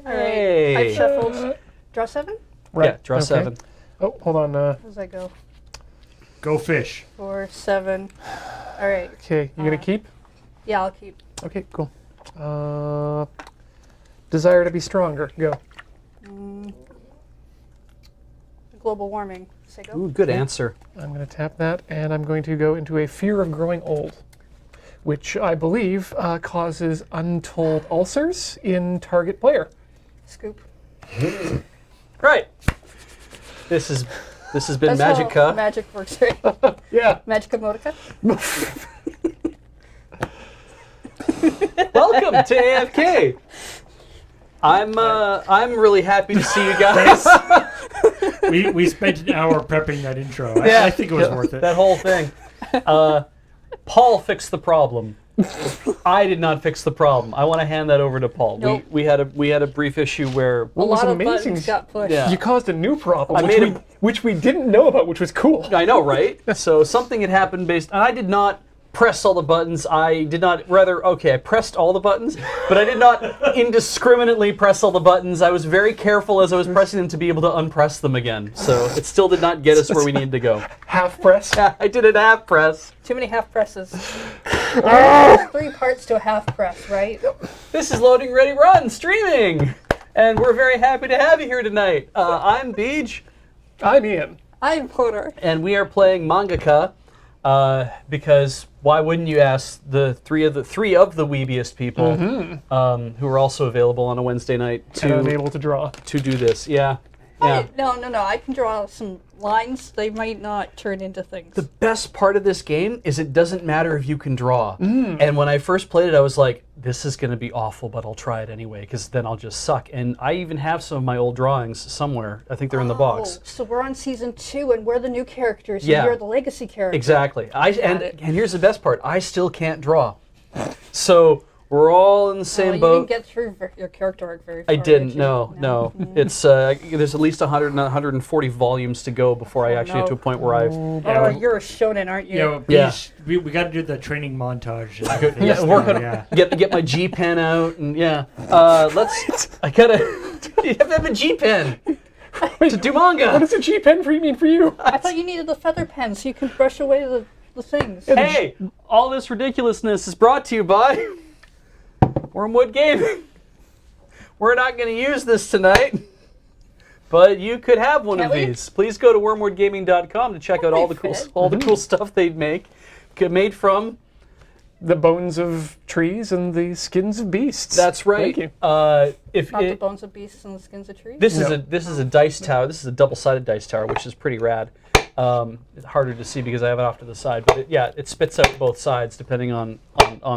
Hey. I've shuffled. Draw 7? Right. Yeah, draw 7. Oh, hold on. How does that go? Go fish. 4, 7. All right. Okay, you gonna keep? Yeah, I'll keep. Okay, cool. Desire to be stronger. Go. Global warming. Say go. Ooh, good answer. I'm going to tap that, and I'm going to go into a fear of growing old, which I believe causes untold ulcers in target player. Scoop. Right. This has been That's how Magica. magic works, right? Yeah. Magica Modica? Welcome to AFK. I'm really happy to see you guys. We spent an hour prepping that intro. I think it was worth it. That whole thing. Paul fixed the problem. I did not fix the problem. I want to hand that over to Paul. Nope. We had a brief issue where A lot was of amazing- buttons got pushed. Yeah. You caused a new problem, I made which we didn't know about, which was cool. I know, right? So something had happened and I did not press all the buttons. I pressed all the buttons, but I did not indiscriminately press all the buttons. I was very careful as I was pressing them to be able to unpress them again. So it still did not get us where we needed to go. Half press. I did it half press. Too many half presses. There's 3 parts to a half press, right? This is Loading Ready Run streaming, and we're very happy to have you here tonight. I'm Beej, I'm Ian. I'm Porter. and we are playing Mangaka. Because why wouldn't you ask the three of the weebiest people who are also available on a Wednesday night And unable to draw. to do this? Yeah. No. I can draw some lines. They might not turn into things. The best part of this game is it doesn't matter if you can draw. And when I first played it, I was like, this is going to be awful, but I'll try it anyway, because then I'll just suck. And I even have some of my old drawings somewhere. I think they're in the box. So we're on season 2, and we're the new characters, and Yeah. you're the legacy character. Exactly. And it. here's the best part. I still can't draw. So we're all in the same You boat. didn't get through your character arc very far. I didn't. did you? No. It's there's at least 100, 140 volumes to go before I actually get to a no. point where I've. Oh, you're a shonen, aren't you? Yeah. We got to do the training montage. Yeah, work on get my G pen out and I gotta. You have to have a G pen to do manga. What does a G pen mean for you? I thought you needed the feather pen so you can brush away the things. Hey, all this ridiculousness is brought to you by Wormwood Gaming. We're not going to use this tonight, but you could have one Can't of we? these. Please go to wormwoodgaming.com to check out all the cool stuff they make, made from. The bones of trees and the skins of beasts. That's right. Thank you. If Not the it, bones of beasts and the skins of trees? this is a dice tower. This is a double-sided dice tower, which is pretty rad. It's harder to see because I have it off to the side, but it spits out both sides depending on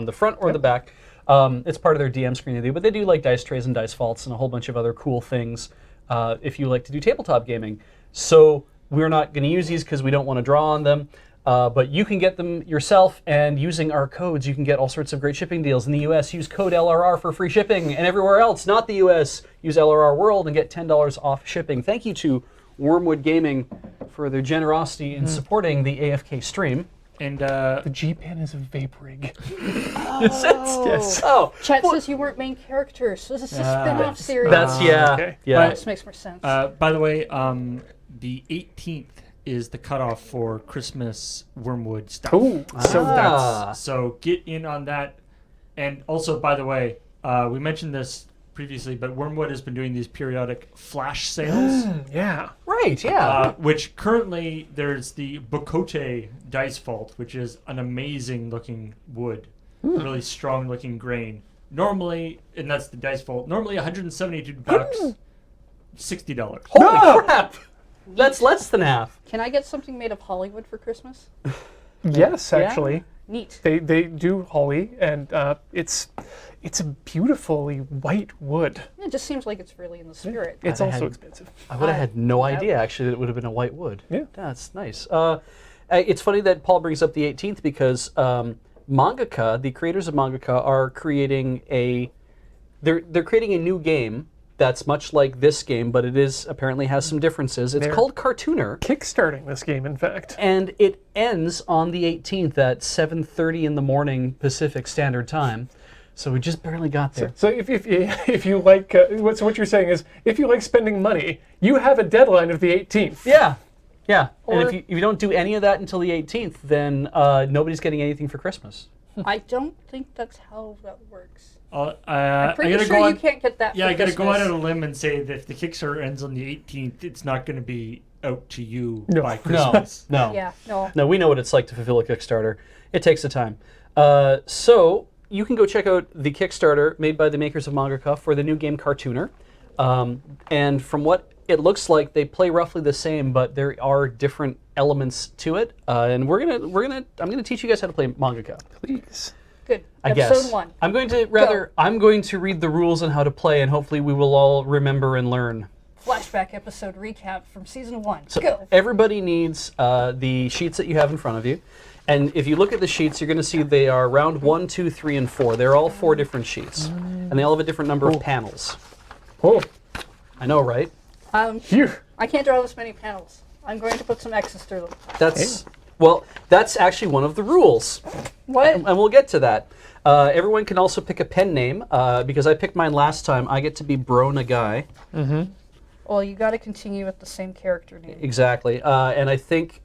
the front or the back. It's part of their DM screen, but they do like dice trays and dice vaults and a whole bunch of other cool things if you like to do tabletop gaming. So we're not going to use these because we don't want to draw on them, but you can get them yourself, and using our codes, you can get all sorts of great shipping deals. In the US, use code LRR for free shipping, and everywhere else, not the US, use LRR World and get $10 off shipping. Thank you to Wormwood Gaming for their generosity in supporting the AFK stream. And The G pen is a vape rig. Is it? Yes. Oh, Chet says you weren't main characters. This is a spin-off series. that's okay. yeah. This makes more sense. by the way, the 18th is the cutoff for Christmas Wormwood stuff. Oh, so Ah. So get in on that. And also, by the way, we mentioned this previously, but Wormwood has been doing these periodic flash sales. yeah. Right, yeah. Which currently there's the Bokote dice vault, which is an amazing looking wood, really strong looking grain. Normally, and that's the dice vault. Normally, $172, $60. Holy crap! That's less than half. Can I get something made of Hollywood for Christmas? Yes, actually. Neat. They do holly, and it's a beautifully white wood. It just seems like it's really in the spirit. It's I also had- expensive. I would have had no idea, actually, that it would have been a white wood. Yeah. That's nice. It's funny that Paul brings up the 18th because Mangaka, the creators of Mangaka, are creating they're creating a new game that's much like this game, but it is apparently has some differences. It's They're- called Cartooner. Kickstarting this game, in fact. And it ends on the 18th at 7:30 in the morning Pacific Standard Time. So we just barely got there. So if you like, so what you're saying is, if you like spending money, you have a deadline of the 18th. Yeah. Yeah. And Or- if you don't do any of that until the 18th, then nobody's getting anything for Christmas. I don't think that's how that works. I'm Pretty gonna sure go you on. can't get that. Yeah, for I gotta go Christmas. out on a limb and say that if the Kickstarter ends on the 18th, it's not going to be out to you No. by No. Christmas. No. Yeah, no. No, we know what it's like to fulfill a Kickstarter. It takes the time. So you can go check out the Kickstarter made by the makers of Mangaka for the new game Cartooner. And from what it looks like, they play roughly the same, but there are different elements to it. And I'm gonna teach you guys how to play Mangaka. Please. Good. I Episode guess. 1. I'm going to read the rules on how to play, and hopefully we will all remember and learn. Flashback episode recap from season 1. So Go. everybody needs the sheets that you have in front of you. And if you look at the sheets, you're going to see they are round 1, 2, 3, and 4. They're all 4 different sheets. And they all have a different number of panels. Oh, I know, right? phew. I can't draw this many panels. I'm going to put some X's through them. That's actually one of the rules. What? And we'll get to that. Everyone can also pick a pen name. Because I picked mine last time, I get to be Bro Nagai. Well, you got to continue with the same character name. Exactly. And I think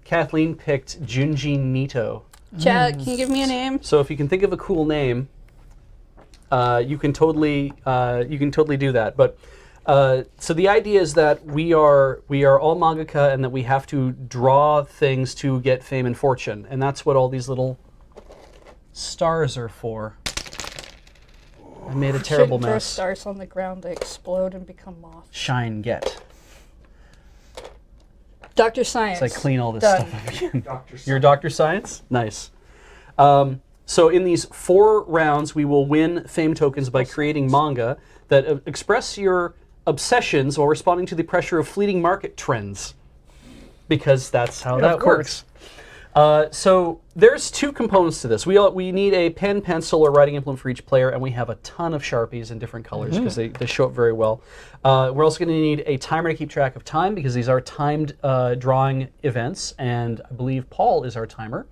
Kathleen picked Junji Nito. Chad, can you give me a name? So if you can think of a cool name, you can totally do that. But so the idea is that we are all mangaka, and that we have to draw things to get fame and fortune, and that's what all these little stars are for. I made a terrible Shouldn't throw mess. stars on the ground, they explode and become moths. Shine, get. Dr. Science. So I clean all this Done. stuff up again. Dr. You're Dr. Science? Nice. So in these 4 rounds, we will win fame tokens by creating manga that express your obsessions while responding to the pressure of fleeting market trends. Because that's how that Of course. works. So there's 2 components to this. We need a pen, pencil, or writing implement for each player, and we have a ton of Sharpies in different colors because they show up very well. We're also going to need a timer to keep track of time because these are timed drawing events, and I believe Paul is our timer,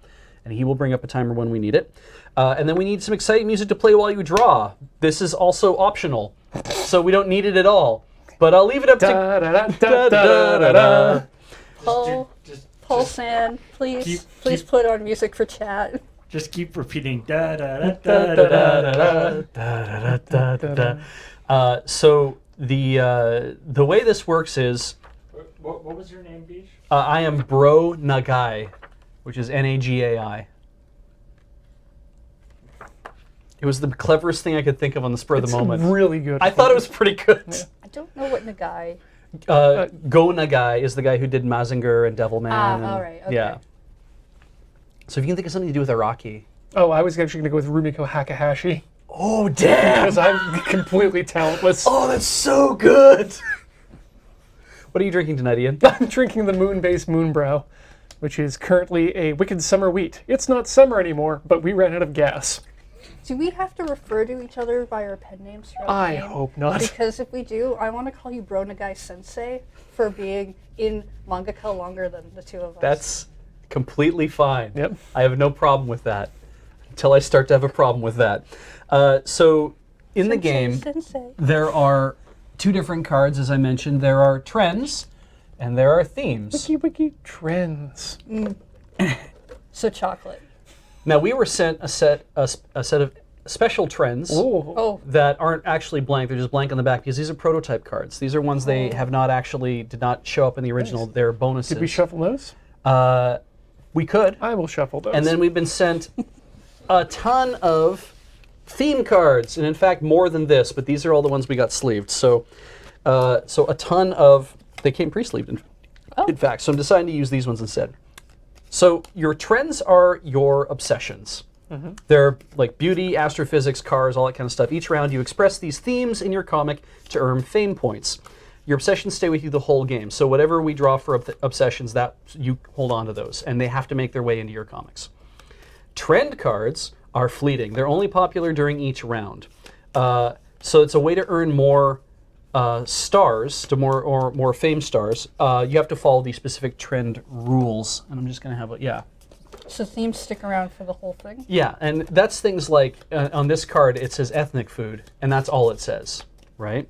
and he will bring up a timer when we need it. And then we need some exciting music to play while you draw. This is also optional, so we don't need it at all. But I'll leave it up to... Da, da, da, da, da, da, da. Paul San, please, keep- please put on music for chat. Just keep repeating da da da da da da. So the way this works is What was your name, Beach? I am Bro Nagai, which is Nagai. It was the cleverest thing I could think of on the spur of It's the moment. really good. I thought it was pretty good. I don't know what Nagai. Go Nagai is the guy who did Mazinger and Devilman. and, all right, okay. Yeah. So if you can think of something to do with Iraqi. Oh, I was actually going to go with Rumiko Hakahashi Oh, damn! because I'm completely talentless. Oh, that's so good! What are you drinking tonight, Ian? I'm drinking the Moon-based Moonbrow, which is currently a Wicked Summer Wheat. It's not summer anymore, but we ran out of gas. Do we have to refer to each other by our pen names throughout I the game? hope not. Because if we do, I want to call you Bro Nagai Sensei for being in Mangaka longer than the 2 of us. That's completely fine. Yep. I have no problem with that until I start to have a problem with that. So in the game, Sensei. there are 2 different cards, as I mentioned. There are trends and there are themes. Wiki trends. So chocolate. Now we were sent a set of special trends Oh. Oh, that aren't actually blank. They're just blank on the back because these are prototype cards. These are ones they have not actually did not show up in the original. Nice. They're bonuses. Did we shuffle those? We could. I will shuffle those. And then we've been sent a ton of theme cards, and in fact more than this, but these are all the ones we got sleeved. So a ton of, they came pre-sleeved in fact, so I'm deciding to use these ones instead. So your trends are your obsessions. They're like beauty, astrophysics, cars, all that kind of stuff. Each round you express these themes in your comic to earn fame points. Your obsessions stay with you the whole game. So whatever we draw for obsessions, that you hold on to those, and they have to make their way into your comics. Trend cards are fleeting. They're only popular during each round. So it's a way to earn more stars, to more fame stars. You have to follow these specific trend rules. And I'm just going to have a, So themes stick around for the whole thing? Yeah, and that's things like, on this card, it says ethnic food, and that's all it says, right?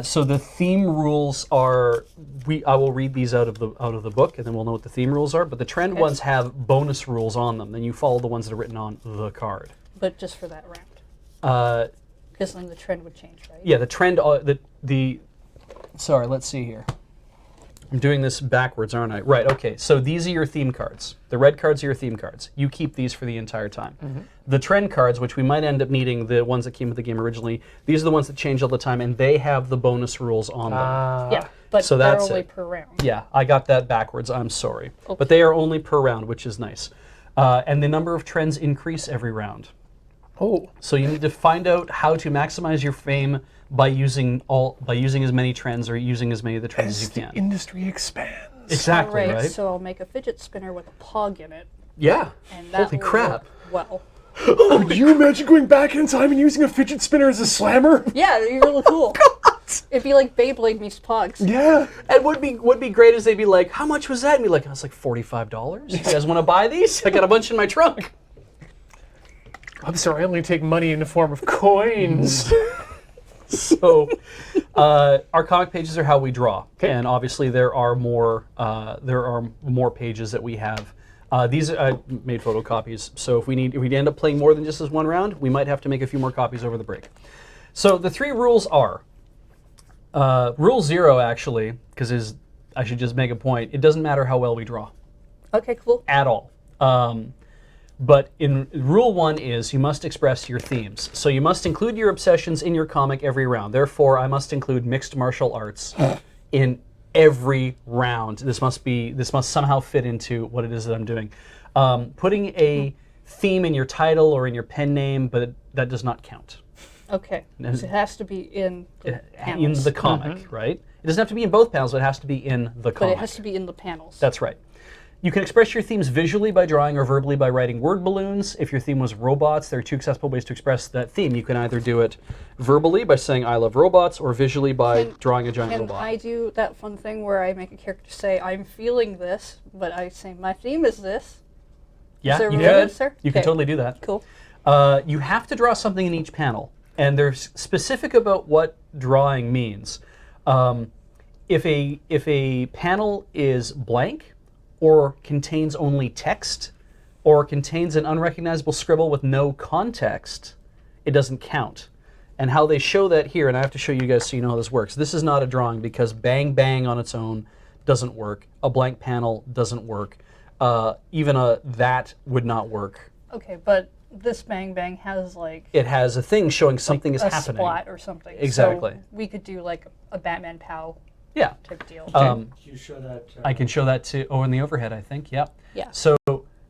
So the theme rules are, I will read these out of the book, and then we'll know what the theme rules are, but the trend Okay. ones have bonus rules on them, then you follow the ones that are written on the card. But just for that round? Because then the trend would change, right? Yeah, the trend, sorry, let's see here. I'm doing this backwards, aren't I? Right, okay, so these are your theme cards. The red cards are your theme cards. You keep these for the entire time. The trend cards, which we might end up needing, the ones that came with the game originally, these are the ones that change all the time, and they have the bonus rules on them. Yeah, but So they're that's only it. per round. Yeah, I got that backwards, I'm sorry. Okay. But they are only per round, which is nice. And the number of trends increase every round. Oh, So you need to find out how to maximize your fame by using as many trends or using as many of the trends as as you the can. industry expands. Exactly, All right, right? so I'll make a fidget spinner with a pog in it. Yeah. And that Holy will crap. work well. Oh, do you imagine going back in time and using a fidget spinner as a slammer? Yeah, it'd be really cool. It'd be like Beyblade meets Pogs. Yeah. And would be great is they'd be like, how much was that? And be like, oh, it's like $45. You guys want to buy these? I got a bunch in my trunk. I'm sorry, I only take money in the form of coins. So, our comic pages are how we draw, Okay. and obviously there are more pages that we have. These I made photocopies, so if we end up playing more than just this one round, we might have to make a few more copies over the break. So the 3 rules are rule 0 actually, because I should just make a point. It doesn't matter how well we draw Okay, cool. at all. But in rule 1 is you must express your themes. So you must include your obsessions in your comic every round. Therefore, I must include mixed martial arts in every round. This must somehow fit into what it is that I'm doing. Putting a theme in your title or in your pen name, but that does not count. Okay, so it has to be in the In panels. the comic, right? It doesn't have to be in both panels, but it has to be in the But comic. it has to be in the panels. That's right. You can express your themes visually by drawing or verbally by writing word balloons. If your theme was robots, there are 2 accessible ways to express that theme. You can either do it verbally by saying I love robots, or visually by drawing a giant Can robot. I do that fun thing where I make a character say, I'm feeling this, but I say, my theme is this? Yeah, there you room could. there? You can Okay. totally do that. Cool. You have to draw something in each panel, and they're specific about what drawing means. If a panel is blank, or contains only text, or contains an unrecognizable scribble with no context, it doesn't count. And how they show that here, and I have to show you guys so you know how this works. This is not a drawing because bang bang on its own doesn't work. A blank panel doesn't work. Even that would not work. Okay, but this Bang Bang has like It has a thing showing something is a happening. splat or something. Exactly. So we could do like a Batman POW Yeah. type deal. Can you show that? I can show that too. Oh, in the overhead, I think. Yep. Yeah. So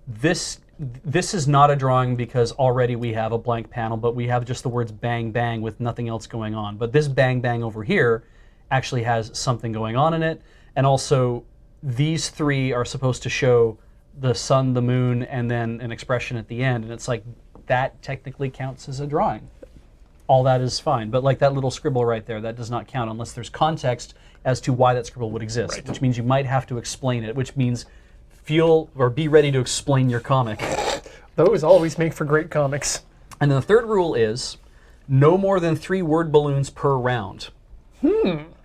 this is not a drawing because already we have a blank panel, but we have just the words bang bang with nothing else going on. But this bang bang over here actually has something going on in it, and also these 3 are supposed to show the sun, the moon, and then an expression at the end, and it's like that technically counts as a drawing. All that is fine, but like that little scribble right there, that does not count unless there's context as to why that scribble would exist, which means you might have to explain it, which means feel or be ready to explain your comic. Those always make for great comics. And then the third rule is no more than 3 word balloons per round.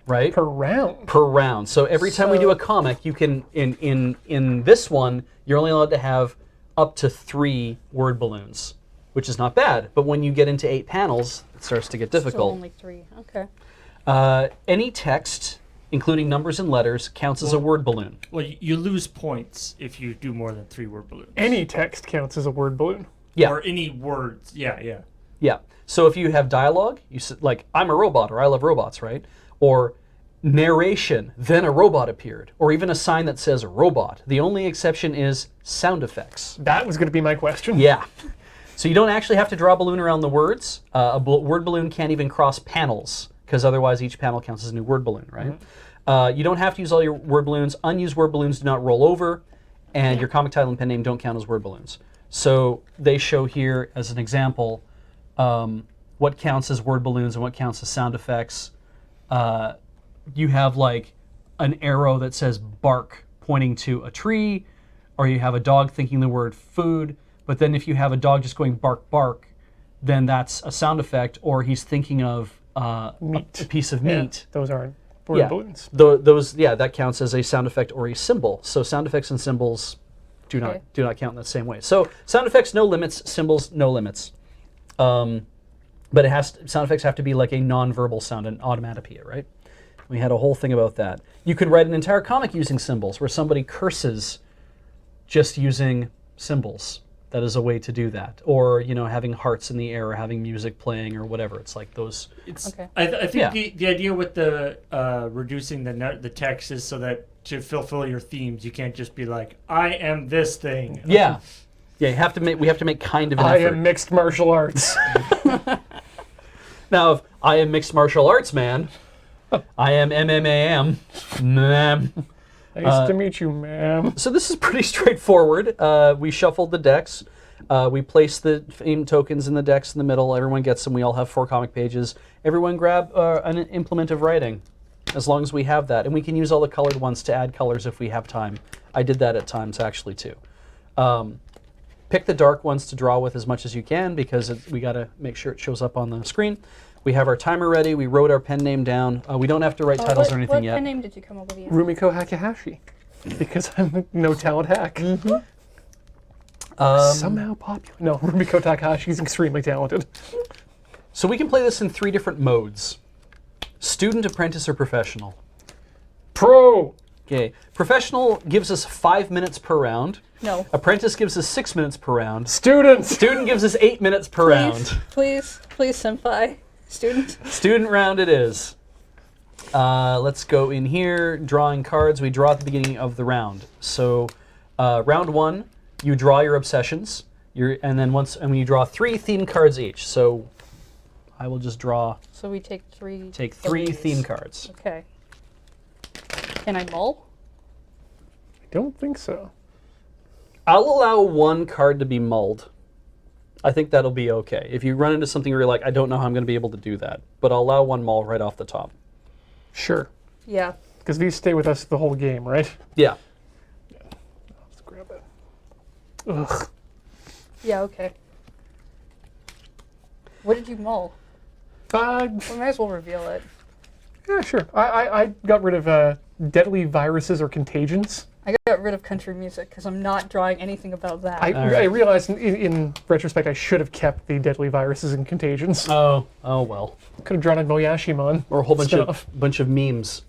Right? Per round. Per round. So every time we do a So- comic, you can in this one, you're only allowed to have up to 3 word balloons, which is not bad. But when you get into 8 panels, it starts to get So difficult. only 3. Okay. Any text, including numbers and letters, counts as a word balloon. Well, you lose points if you do more than 3 word balloons. Any text counts as a word balloon. Yeah. Or any words. Yeah, yeah. Yeah. So if you have dialogue, you like I'm a robot or I love robots, right? Or narration, then a robot appeared, or even a sign that says robot. The only exception is sound effects. That was going to be my question. Yeah. So you don't actually have to draw a balloon around the words. Word balloon can't even cross panels because otherwise each panel counts as a new word balloon, right? You don't have to use all your word balloons. Unused word balloons do not roll over, and your comic title and pen name don't count as word balloons. So they show here as an example what counts as word balloons and what counts as sound effects. You have like an arrow that says bark pointing to a tree, or you have a dog thinking the word food, but then if you have a dog just going bark, bark, then that's a sound effect, or he's thinking of a piece of Yeah, meat. those aren't word Yeah, balloons. that counts as a sound effect or a symbol. So sound effects and symbols do Okay. not count in the same way. So sound effects, no limits. Symbols, no limits. But sound effects have to be like a non-verbal sound, an automatopoeia, right? We had a whole thing about that. You could write an entire comic using symbols, where somebody curses just using symbols. That is a way to do that. Or, having hearts in the air, or having music playing, or whatever. It's like those. Okay. I think Yeah. the idea with the reducing the text is so that to fulfill your themes, you can't just be like, I am this thing. Yeah. Yeah, we have to make kind of an I effort. am mixed martial arts. Now, if I am mixed martial arts man, I am MMAM. Ma'am. Nice to meet you, ma'am. So this is pretty straightforward. We shuffled the decks. We placed the theme tokens in the decks in the middle. Everyone gets them. We all have 4 comic pages. Everyone grab an implement of writing, as long as we have that. And we can use all the colored ones to add colors if we have time. I did that at times, actually, too. Pick the dark ones to draw with as much as you can, because we got to make sure it shows up on the screen. We have our timer ready. We wrote our pen name down. We don't have to write titles or anything what yet. pen name did you come up with? Ian? Rumiko Hakihashi. Because I'm a no talent hack. Somehow popular. No, Rumiko Takahashi is extremely talented. So we can play this in 3 different modes: student, apprentice, or professional. Pro! Okay. Professional gives us 5 minutes per round. No. Apprentice gives us 6 minutes per round. Students! Student gives us 8 minutes per round. Please, senpai. Student. Student round it is. Let's go in here. Drawing cards. We draw at the beginning of the round. So round 1, you draw your obsessions. And then when you draw 3 theme cards each. So I will just draw. So we take 3. Take of 3 these. theme cards. Okay. Can I mull? I don't think so. I'll allow 1 card to be mulled. I think that'll be okay. If you run into something where you're like, I don't know how I'm going to be able to do that, but I'll allow 1 mull right off the top. Sure. Yeah. Because these stay with us the whole game, right? Yeah. Let's grab it. Ugh. Yeah. Okay. What did you mull? We might as well reveal it. Yeah, sure. I got rid of deadly viruses or contagions. I got rid of country music because I'm not drawing anything about that. I realized in retrospect I should have kept the deadly viruses and contagions. Oh well. Could have drawn a Moyashimon. Or a whole bunch of memes.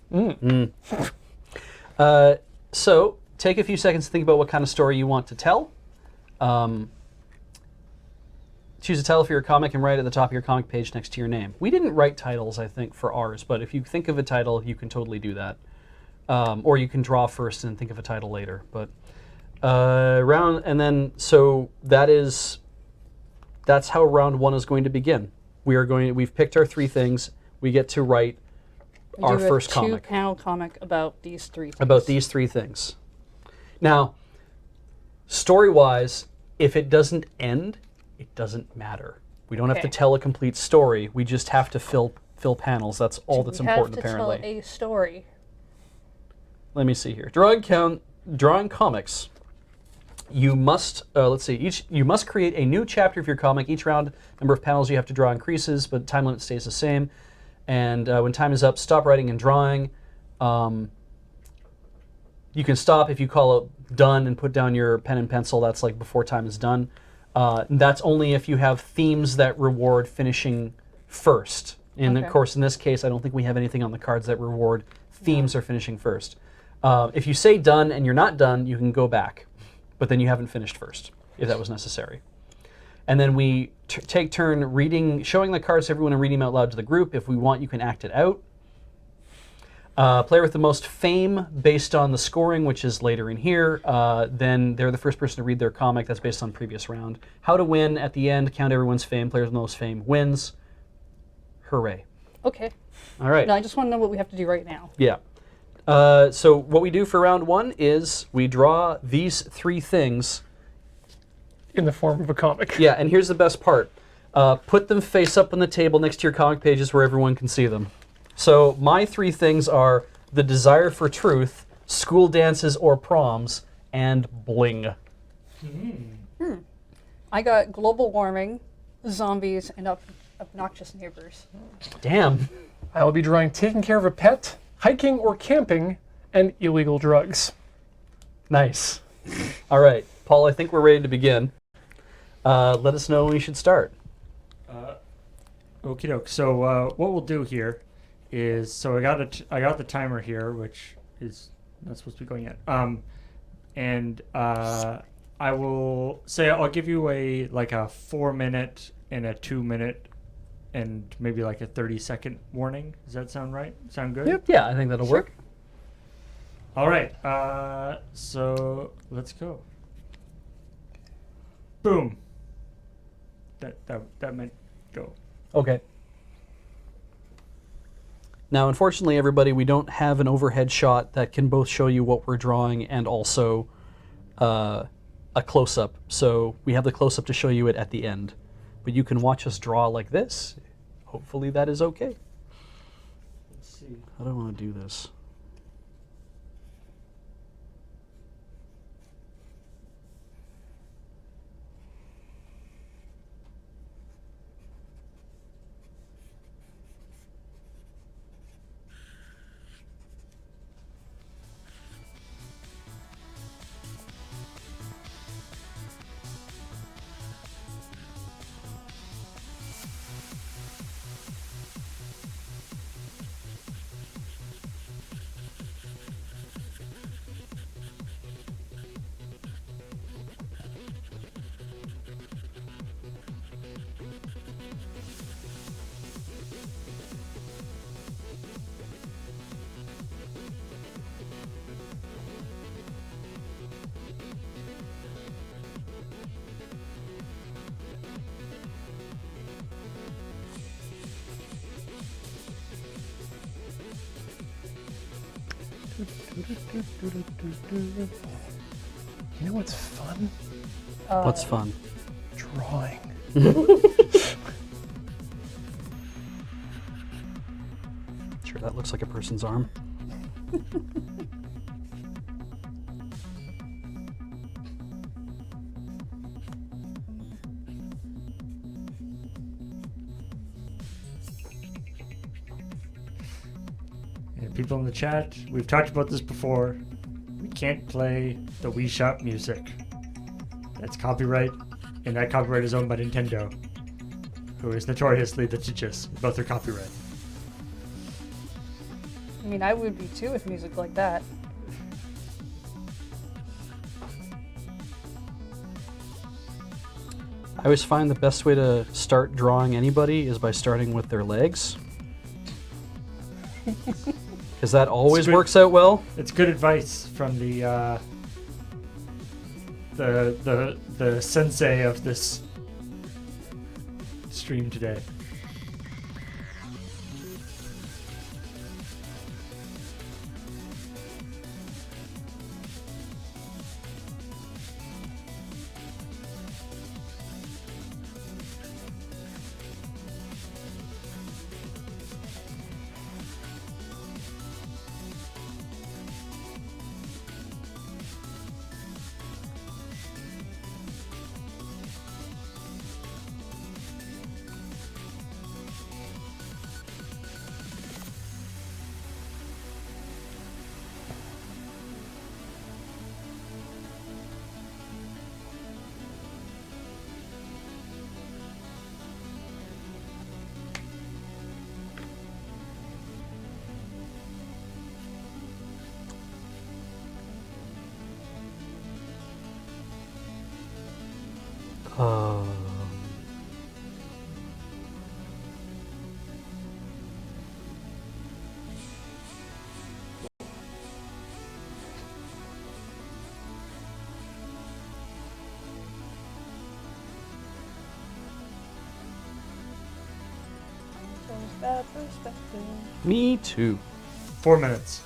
So take a few seconds to think about what kind of story you want to tell. Choose a title for your comic and write at the top of your comic page next to your name. We didn't write titles, I think, for ours, but if you think of a title, you can totally do that. Or you can draw first and think of a title later. But so that's how round 1 is going to begin. We've picked our 3 things. We get to write our first comic. 2-panel comic about these 3 things. About these 3 things. Now, story-wise, if it doesn't end, it doesn't matter. We don't have to Okay. tell a complete story. We just have to fill panels. That's all that's important, We have to apparently. tell a story. Let me see here. Drawing comics. You must you must create a new chapter of your comic. Each round, number of panels you have to draw increases, but time limit stays the same. And when time is up, stop writing and drawing. You can stop if you call it done and put down your pen and pencil. That's like before time is done. That's only if you have themes that reward finishing first. And of Okay. course, in this case, I don't think we have anything on the cards that reward themes or finishing first. If you say done and you're not done, you can go back. But then you haven't finished first, if that was necessary. And then we take turn showing the cards to everyone and reading them out loud to the group. If we want, you can act it out. Player with the most fame based on the scoring, which is later in here, then they're the first person to read their comic. That's based on previous round. How to win at the end, count everyone's fame. Player with the most fame wins. Hooray. Okay. All right. No, I just want to know what we have to do right now. Yeah. So what we do for round 1 is we draw these 3 things. In the form of a comic. Yeah, and here's the best part. Put them face up on the table next to your comic pages where everyone can see them. So my 3 things are the desire for truth, school dances or proms, and bling. I got global warming, zombies, and obnoxious neighbors. Damn. I will be drawing taking care of a pet, hiking or camping, and illegal drugs. Nice. All right, Paul, I think we're ready to begin. Let us know when we should start. Okie doke. So what we'll do here is, so I got the timer here, which is not supposed to be going yet. And I will say I'll give you a 4-minute and a 2-minute and maybe like a 30-second warning. Does that sound right? Sound good? Yep. Yeah, I think that'll work. All right. So let's go. Boom. That meant go. Okay. Now, unfortunately, everybody, we don't have an overhead shot that can both show you what we're drawing and also a close-up. So we have the close-up to show you it at the end. But you can watch us draw like this. Hopefully that is okay. Let's see. How do I want to do this? You know what's fun? What's fun? Drawing. Sure, that looks like a person's arm. And people in the chat, we've talked about this before. We can't play the Wii Shop music. That's copyright, and that copyright is owned by Nintendo, who is notoriously litigious about their copyright. I mean, I would be too with music like that. I always find the best way to start drawing anybody is by starting with their legs. Because that always good. works out well. It's good advice from the sensei of this stream today. Bad perspective. Me too. 4 minutes.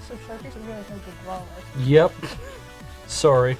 So Sharky's really a good brawler. Yep. Sorry.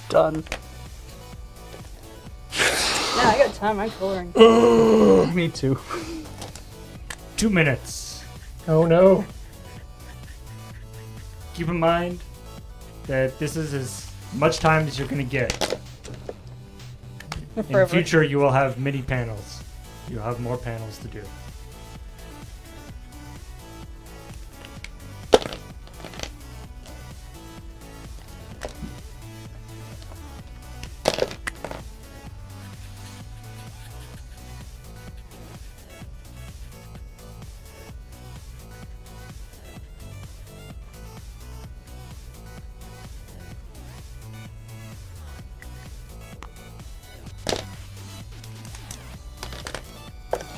Done. Yeah, I got time. I'm coloring. Me too. 2 minutes. Oh no. Keep in mind that this is as much time as you're going to get. In the Forever. future, you will have many panels. You'll have more panels to do.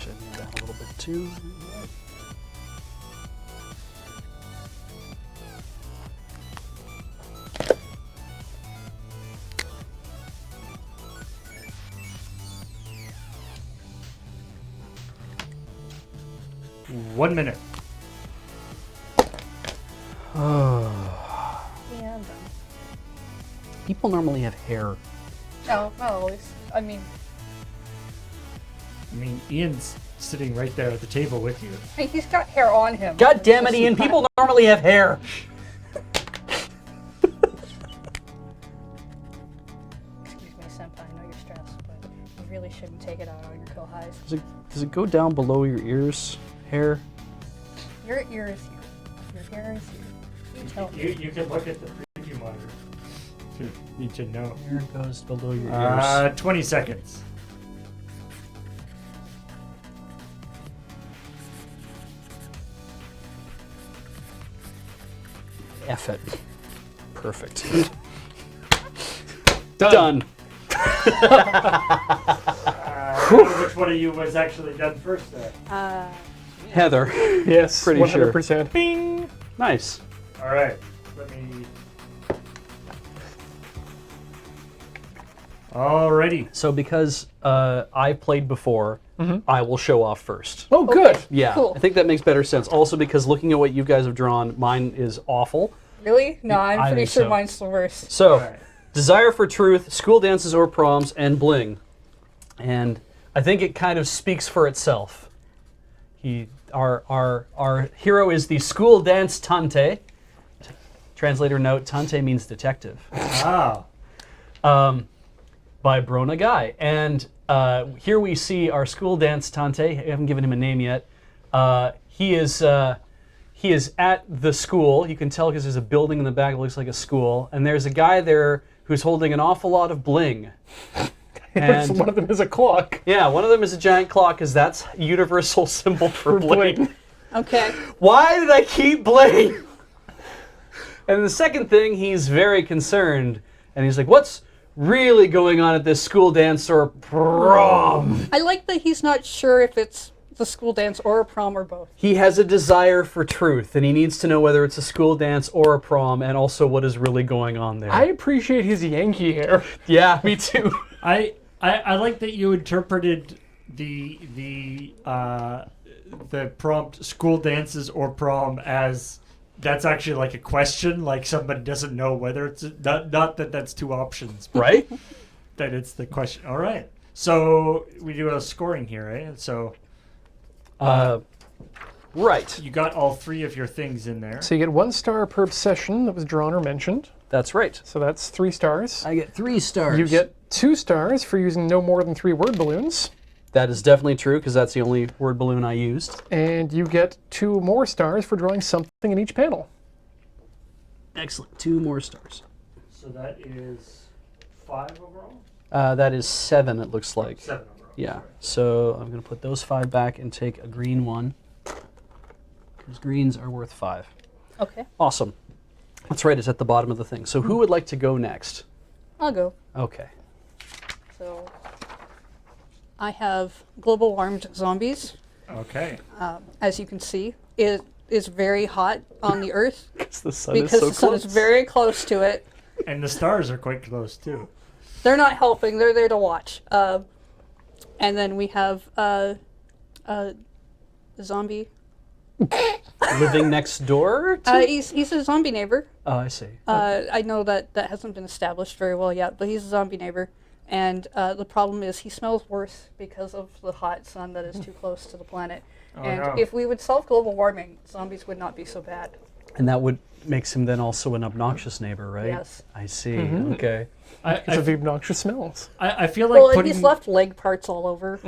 Should move that a little bit too. One minute. Oh. Yeah, I'm done. People normally have hair. No, not always. I mean, I mean, Ian's sitting right there at the table with you. hey, he's got hair on him. God damn it, It's just Ian! not- People normally have hair. Excuse me, senpai. I know you're stressed, but you really shouldn't take it out on your co-highs. Does it go down below your ears? Hair? Your ear is here. Your hair is here. You tell me. You can look at the preview monitor if you need to know. Hair goes below your ears. 20 seconds. F it. Perfect. Done. Done. I don't know which one of you was actually done first there. Heather. Yes, Pretty 100%. Bing! Nice. All right, let me. Alrighty. So because I played before, I will show off first. Oh, good. Yeah, Cool. I think that makes better sense. Also because looking at what you guys have drawn, mine is awful. Really? No, I'm I pretty think sure so. mine's the worst. So, Alright. desire for truth, school dances or proms, and bling. And I think it kind of speaks for itself. Our hero is the school dance Tante. Translator note, Tante means detective. Ah. By Brona Guy. And here we see our school dance Tante. I haven't given him a name yet. He is at the school. You can tell because there's a building in the back that looks like a school. And there's a guy there who's holding an awful lot of bling. And One of them is a clock. yeah, one of them is a giant clock because that's a universal symbol for bling. Okay. Why did I keep bling? And the second thing, he's very concerned. And he's like, what's really going on at this school dance or prom? I like that he's not sure if it's the school dance or a prom or both. He has a desire for truth, and he needs to know whether it's a school dance or a prom, and also what is really going on there. I appreciate his Yankee hair. Yeah, me too. I like that you interpreted the prompt school dances or prom as that's actually like a question. Like somebody doesn't know whether it's not that that's two options, but Right? that it's the question. All right. So we do a scoring here, eh? So Right. you got all three of your things in there. So you get 1 star per obsession that was drawn or mentioned. That's right. So that's 3 stars. I get 3 stars. You get 2 stars for using no more than 3 word balloons. That is definitely true because that's the only word balloon I used. And you get 2 more stars for drawing something in each panel. Excellent. 2 more stars. So that is 5 overall. That is 7. It looks like. 7 overall. Yeah. Sorry. So I'm going to put those 5 back and take a green one because greens are worth 5. Okay, Awesome. That's right. It's at the bottom of the thing. So who would like to go next? I'll go. Okay. So I have global warmed zombies. Okay. As you can see, it is very hot on the Earth Because the sun because is so the sun close. is very close to it. And the stars are quite close too. They're not helping. They're there to watch. And then we have zombie. Living next door to? He's a zombie neighbor. Oh, I see. I know that hasn't been established very well yet, but he's a zombie neighbor. And the problem is he smells worse because of the hot sun that is too close to the planet. Oh, and no. if we would solve global warming, zombies would not be so bad. And that would makes him then also an obnoxious neighbor, right? Yes. I see. Okay. Because of the obnoxious smells. I feel like Well, and putting he's left leg parts all over.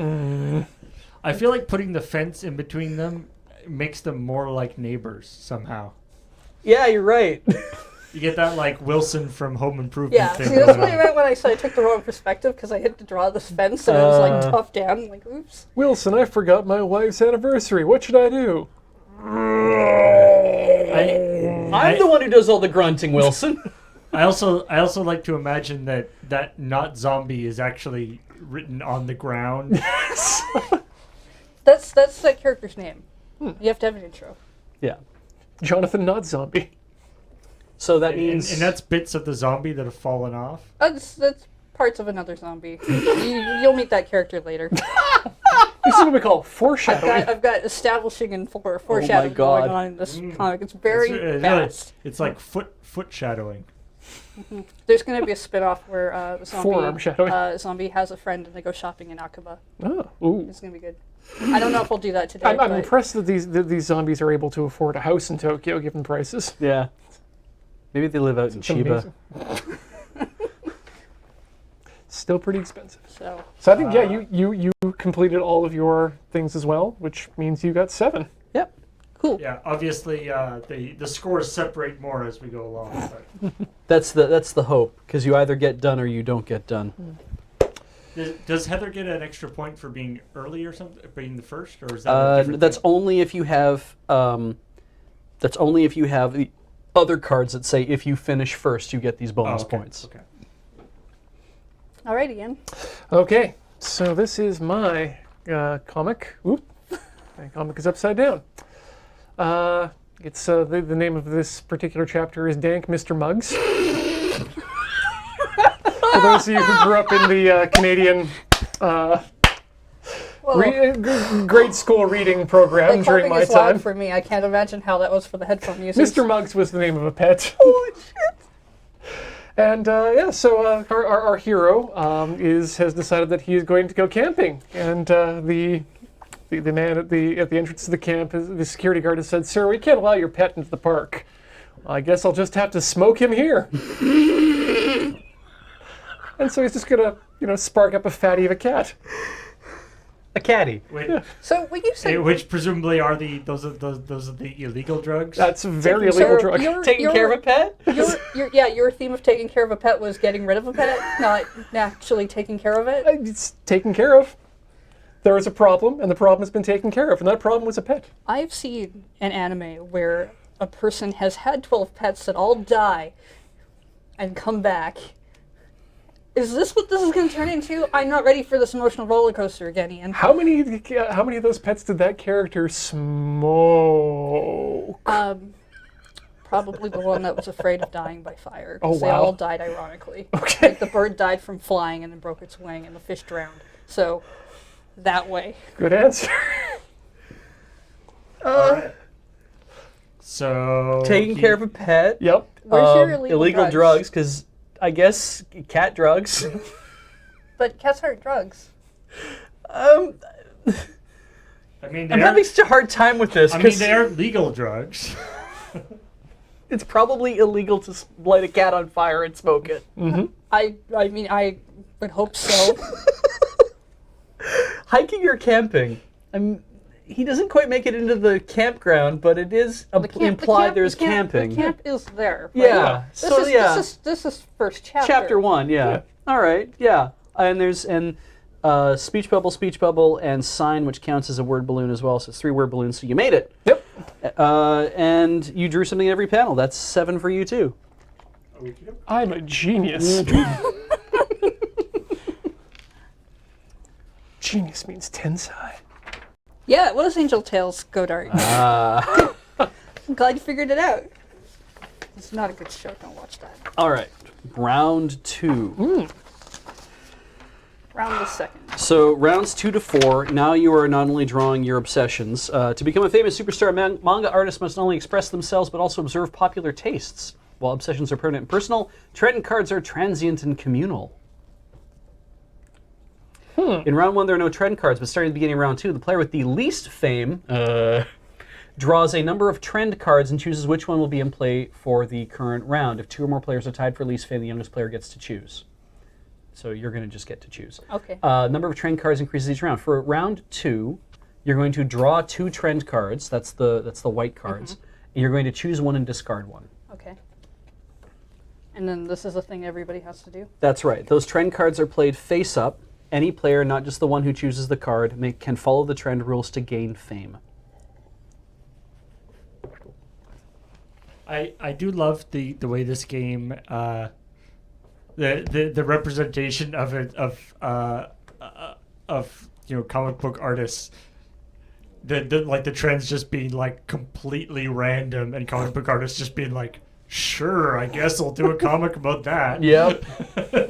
I feel like putting the fence in between them makes them more like neighbors somehow. Yeah, you're right. You get that like Wilson from Home Improvement Yeah, thing. see, that's going what I on. meant when I said I took the wrong perspective because I hit to draw this fence and it was like tough down. I'm like, oops. Wilson, I forgot my wife's anniversary. What should I do? I'm the one who does all the grunting, Wilson. I also like to imagine that not zombie is actually written on the ground. That's the character's name. You have to have an intro. Yeah. Jonathan Not Zombie. So that and, means and that's bits of the zombie that have fallen off. That's parts of another zombie. You'll meet that character later. This is what we call foreshadowing. I've got establishing and foreshadowing God. going on in this comic. It's very It's fast. It's like foot shadowing. There's going to be a spin-off where Forearm shadowing. zombie has a friend and they go shopping in Aqaba. Oh, ooh. It's going to be good. I don't know if we'll do that today. I'm but impressed that these zombies are able to afford a house in Tokyo given prices. yeah. Maybe they live out in Chiba. Amazing. Still pretty expensive. So So I think you completed all of your things as well, which means you got 7. Yep. cool. Yeah, obviously the scores separate more as we go along. But That's the hope, because you either get done or you don't get done. does Heather get an extra point for being early or something, being the first, or is that a different That's thing? only if you have. That's only if you have the other cards that say if you finish first, you get these bonus okay. points. Okay. All right, Ian. Okay, so this is my comic. Oop, my comic is upside down. It's the name of this particular chapter is Dank Mr. Muggs. For those of you who grew up in the Canadian grade school reading program The during clapping my is loud time, for me. I can't imagine how that was for the headphone users. Mr. Muggs was the name of a pet. Holy shit. And so our hero has decided that he is going to go camping, and the man at the entrance to the camp, the security guard has said, "Sir, we can't allow your pet into the park. Well, I guess I'll just have to smoke him here." And so he's just gonna, spark up a fatty of a cat. A caddy. Wait, So when you said which presumably are those are the illegal drugs? That's a very Taking illegal care of- drug. your- Taking care of a pet? your theme of taking care of a pet was getting rid of a pet, not actually taking care of it. It's taken care of. There is a problem, and the problem has been taken care of, and that problem was a pet. I've seen an anime where a person has had 12 pets that all die and come back. Is this what this is going to turn into? I'm not ready for this emotional roller coaster again, Ian. How many of those pets did that character smoke? Probably the one that was afraid of dying by fire. 'Cause Oh, they wow. all died ironically. Okay. Like the bird died from flying and then broke its wing, and the fish drowned. So, that way. Good answer. All right. So Taking care of a pet. Yep. Where's your illegal drugs, because I guess cat drugs. But cats aren't drugs. um, I mean, I'm having such a hard time with this I mean, because they're legal drugs. it's probably illegal to light a cat on fire and smoke it. I mean, I would hope so. Hiking or camping? He doesn't quite make it into the campground, but it is implied there's camping. The camp is there. Right? Yeah. This is first chapter. Chapter 1, yeah. All right, yeah. And there's speech bubble, and sign, which counts as a word balloon as well. So it's 3 word balloons. So you made it. Yep. And you drew something in every panel. That's 7 for you too. I'm a genius. Genius means tensai. Yeah, what does Angel Tales go dark? I'm glad you figured it out. It's not a good show, don't watch that. All right, round 2. Round the second. So rounds 2 to 4. Now you are not only drawing your obsessions. To become a famous superstar, manga artists must not only express themselves but also observe popular tastes. While obsessions are permanent and personal, trend cards are transient and communal. In round 1, there are no trend cards, but starting at the beginning of round 2, the player with the least fame draws a number of trend cards and chooses which one will be in play for the current round. If 2 or more players are tied for least fame, the youngest player gets to choose. So you're going to just get to choose. Okay. Number of trend cards increases each round. For round 2, you're going to draw 2 trend cards. That's the white cards. And you're going to choose one and discard one. Okay. And then this is a thing everybody has to do? That's right. Those trend cards are played face up. Any player, not just the one who chooses the card, can follow the trend rules to gain fame. I do love the way this game the representation of it of comic book artists. The trends just being like completely random and comic book artists just being like, sure, I guess I'll do a comic about that. Yep.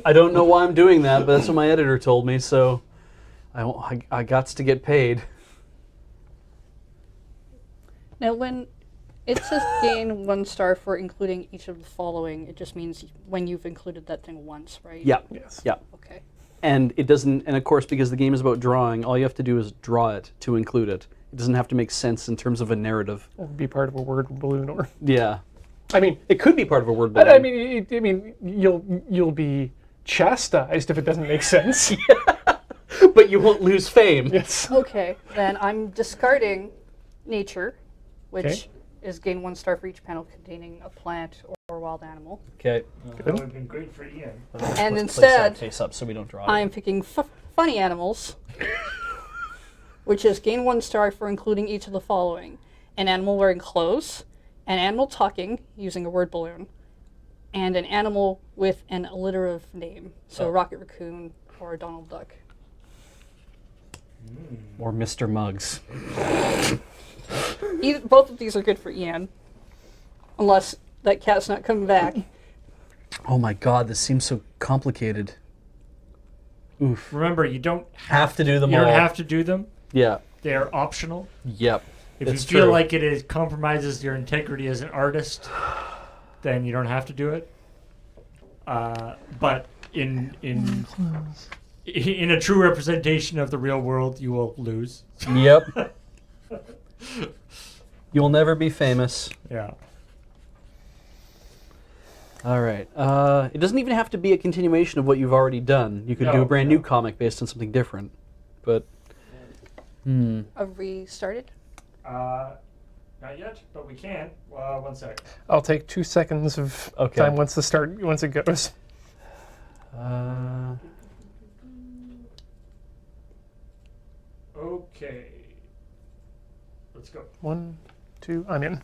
I don't know why I'm doing that, but that's what my editor told me, so I got to get paid. Now, when it says gain 1 star for including each of the following, it just means when you've included that thing once, right? Yeah. Yes. Yeah. Okay. And it doesn't, and of course, because the game is about drawing, all you have to do is draw it to include it. It doesn't have to make sense in terms of a narrative. Be part of a word balloon, or Yeah. I mean, It could be part of a word balloon. I mean, you'll be chastised if it doesn't make sense. But you won't lose fame. Yes. Okay, then I'm discarding nature, which Okay. is gain 1 star for each panel containing a plant or wild animal. Okay. That would have been great for Ian. And Let's place that instead, face up so we don't draw it. I'm picking funny animals, which is gain 1 star for including each of the following: an animal wearing clothes, an animal talking using a word balloon, and an animal with an alliterative name. So Rocket Raccoon or Donald Duck. Or Mr. Muggs. Both of these are good for Ian, unless that cat's not coming back. Oh my god, this seems so complicated. Oof. Remember, you don't Have to do them you all. don't have to do them. Yeah. They are optional. Yep. If It's you feel true. like it compromises your integrity as an artist, then you don't have to do it. But in a true representation of the real world, you will lose. Yep. You'll never be famous. Yeah. All right. It doesn't even have to be a continuation of what you've already done. You could do No, a brand new no. comic based on something different. But Have we started? Not yet, but we can. 1 sec. I'll take 2 seconds of Okay. time once it goes. Okay. Let's go. 1, 2, I'm in.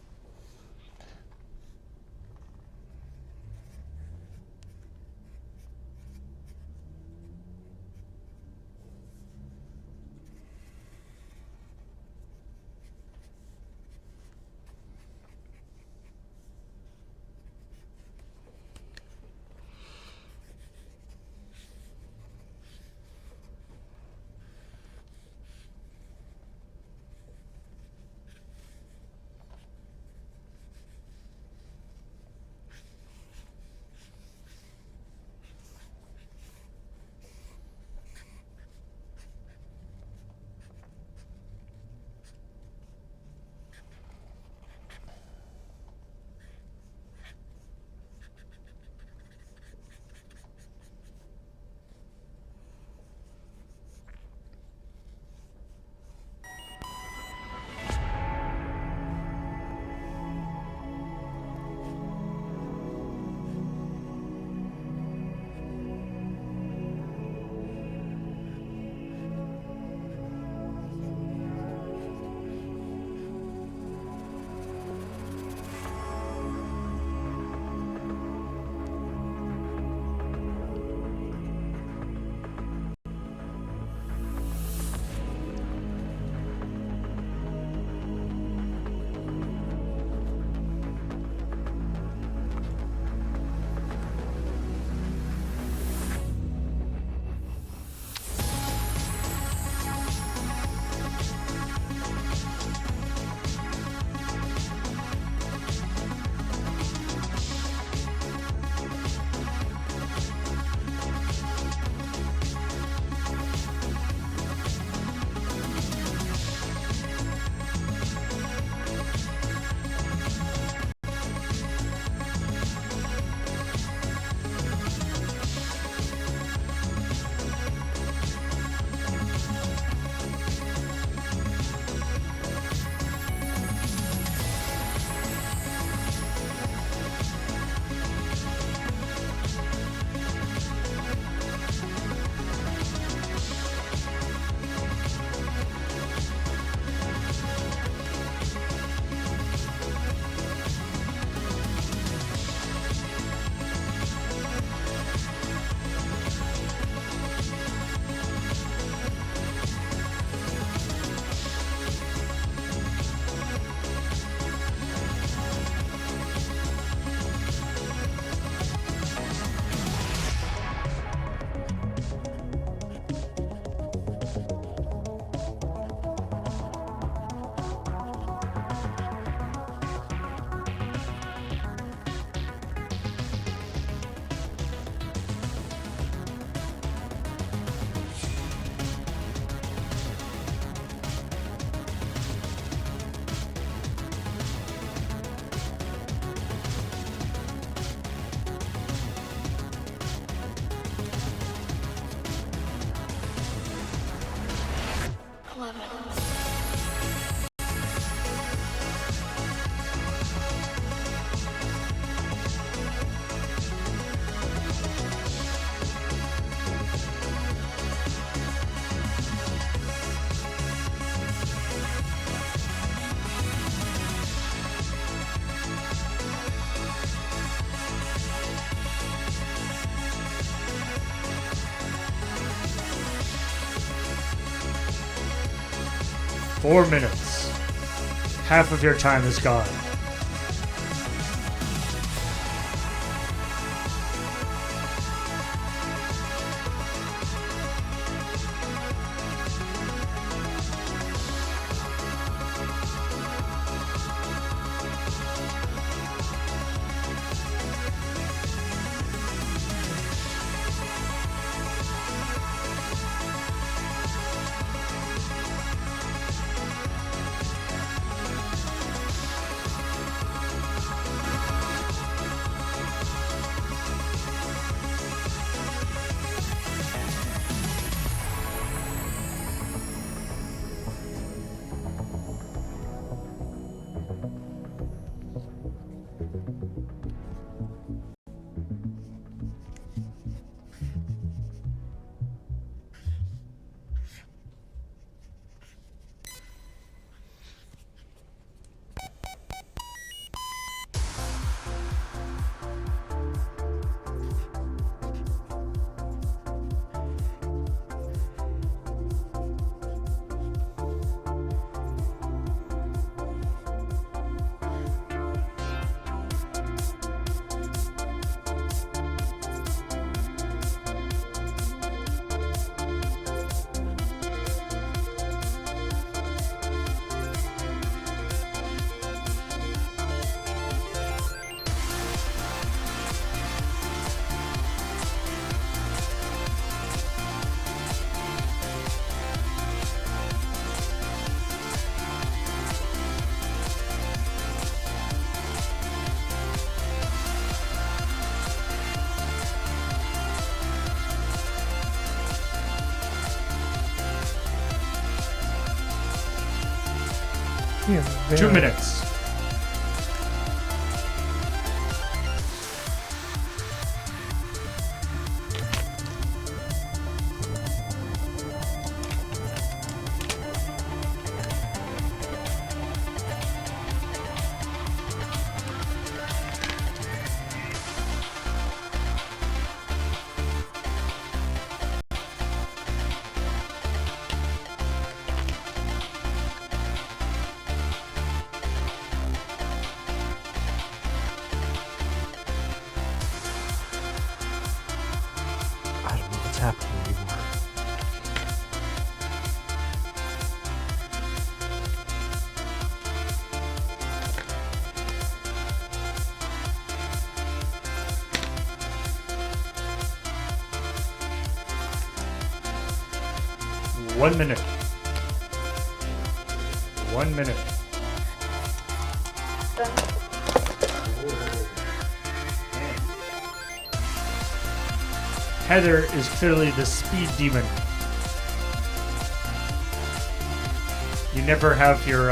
4 minutes. Half of your time is gone. He is 2 very- minutes. I don't know what's happening anymore. One minute. 1 minute. Heather is clearly the speed demon. You never have your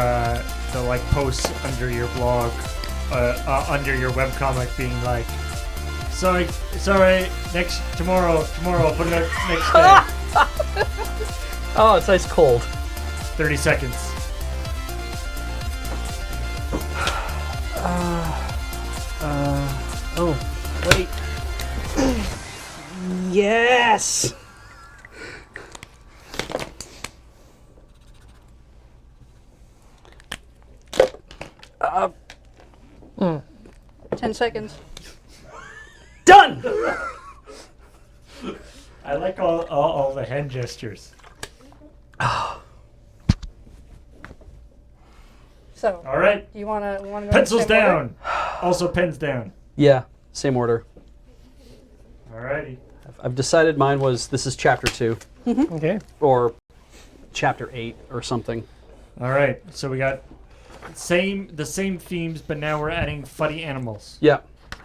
the like posts under your blog, under your webcomic being like, sorry, tomorrow, I'll put it out next day. Oh, it's ice cold. 30 seconds. Oh, wait. Yes! Uh, 10 seconds. done! I like all the hand gestures. So, All right, do you want to go pencils in the same order? down. Also pens down. Yeah, same order. Alrighty. I've decided mine was, this is chapter 2, Okay. or chapter 8, or something. All right. So we got the same themes, but now we're adding fuddy animals, Yeah,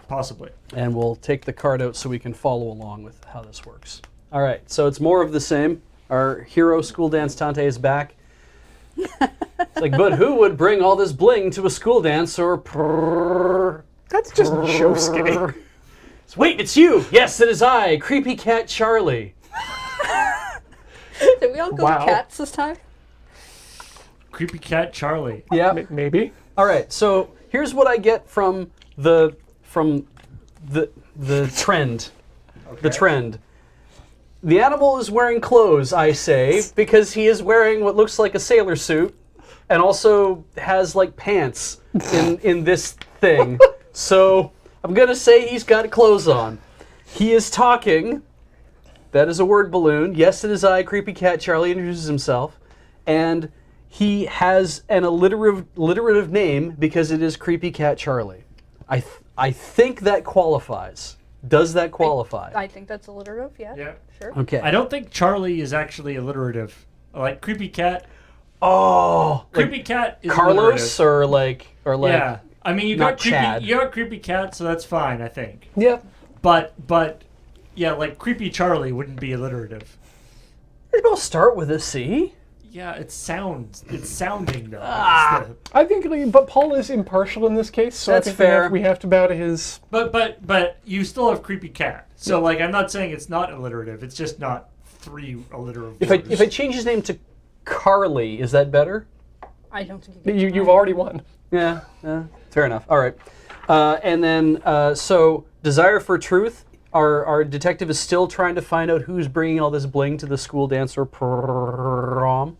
possibly. and we'll take the card out so we can follow along with how this works. All right, so it's more of the same. Our hero school dance Tante is back. It's like, but who would bring all this bling to a school dance or That's just Josuke. Wait, it's you! Yes, it is I, Creepy Cat Charlie. Did we all go Wow. with cats this time? Creepy cat Charlie. Yeah. Maybe. All right, so here's what I get from the trend. The trend. The animal is wearing clothes, I say, because he is wearing what looks like a sailor suit. and also has like pants in this thing. So I'm gonna say he's got clothes on. He is talking. That is a word balloon. Yes, it is I, Creepy Cat Charlie, introduces himself. And he has an alliterative name because it is Creepy Cat Charlie. I think that qualifies. Does that qualify? I think that's alliterative, yeah. Yeah. Sure. Okay. I don't think Charlie is actually alliterative. Like Creepy Cat. Oh, Creepy Cat is Carlos alliterative. or like Yeah. I mean, not Chad. you got Creepy Cat, so that's fine, I think. Yeah. But yeah, like Creepy Charlie wouldn't be alliterative. They both start with a C. Yeah, it's sounding though. Ah. It's I think, but Paul is impartial in this case, so That's I think fair. we have to bow to his. but you still have Creepy Cat. So like, I'm not saying it's not alliterative. It's just not 3 alliterative words. If I change his name to Carly, is that better? I don't think you can. You've already won. Yeah, fair enough. All right. And then, so Desire for Truth, our detective is still trying to find out who's bringing all this bling to the school dance or prom.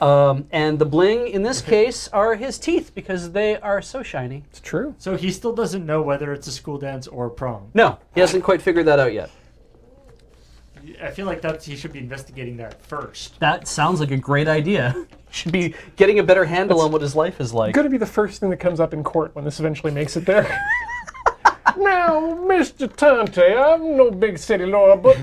And the bling, in this case, are his teeth because they are so shiny. It's true. So he still doesn't know whether it's a school dance or a prom. No, he hasn't quite figured that out yet. I feel like he should be investigating that first. That sounds like a great idea. Should be getting a better handle on what his life is like. Going to be the first thing that comes up in court when this eventually makes it there. Now, Mr. Tante, I'm no big city lawyer, but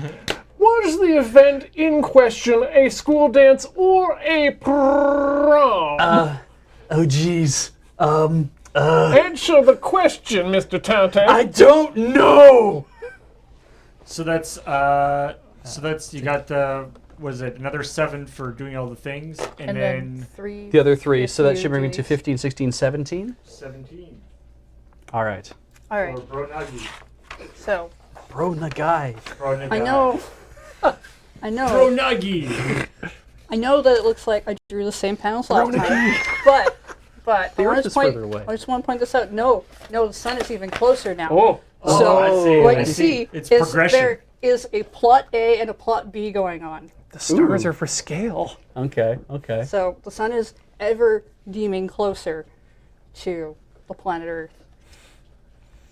was the event in question a school dance or a prom? Oh, geez. Answer the question, Mr. Tante. I don't know. So that's you got was it another 7 for doing all the things, and then 3. The other 3, so that few should bring me to days. 15, 16, 17. 17 All right. All right. for Bronagi. So Bro Nagai. I know. I know. Bronagi. I know that it looks like I drew the same panels last time, but The I Earth want is to point. further away. I just want to point this out. No, the sun is even closer now. Oh, So I see, what I you see. see It's is progression. there is a plot A and a plot B going on. the stars Ooh. are for scale. Okay. So the sun is ever deeming closer to the planet Earth.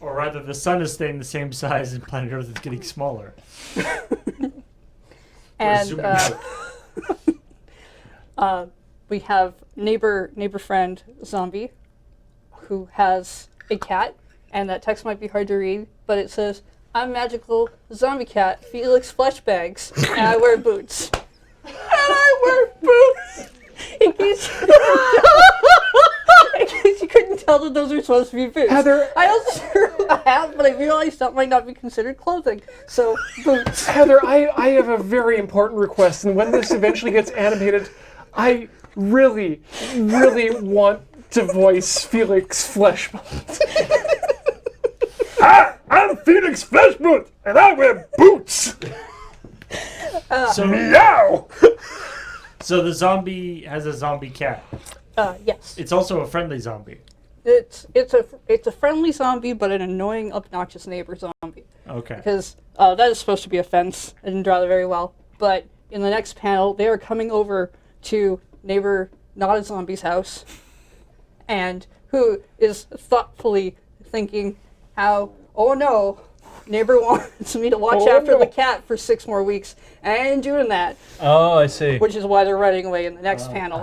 Or rather, the sun is staying the same size, and planet Earth is getting smaller. And zooming out. we have neighbor friend zombie who has a cat, and that text might be hard to read, but it says, "I'm magical zombie cat, Felix Fleshbags, and I wear boots." And I wear boots! In case you couldn't tell that those are supposed to be boots. Heather- I also drew a hat, but I realized that might not be considered clothing, so boots. Heather, I have a very important request, and when this eventually gets animated, I really, really want to voice Felix Fleshbot. I'm Felix Fleshbot, and I wear boots. So Meow. So the zombie has a zombie cat. Yes. It's also a friendly zombie. It's a friendly zombie, but an annoying, obnoxious neighbor zombie. Okay. Because that is supposed to be a fence. I didn't draw that very well. But in the next panel, they are coming over to neighbor not a zombie's house, and who is thoughtfully thinking how, oh no, neighbor wants me to watch after the cat for 6 more weeks. I ain't doing that. Oh, I see. Which is why they're running away in the next panel.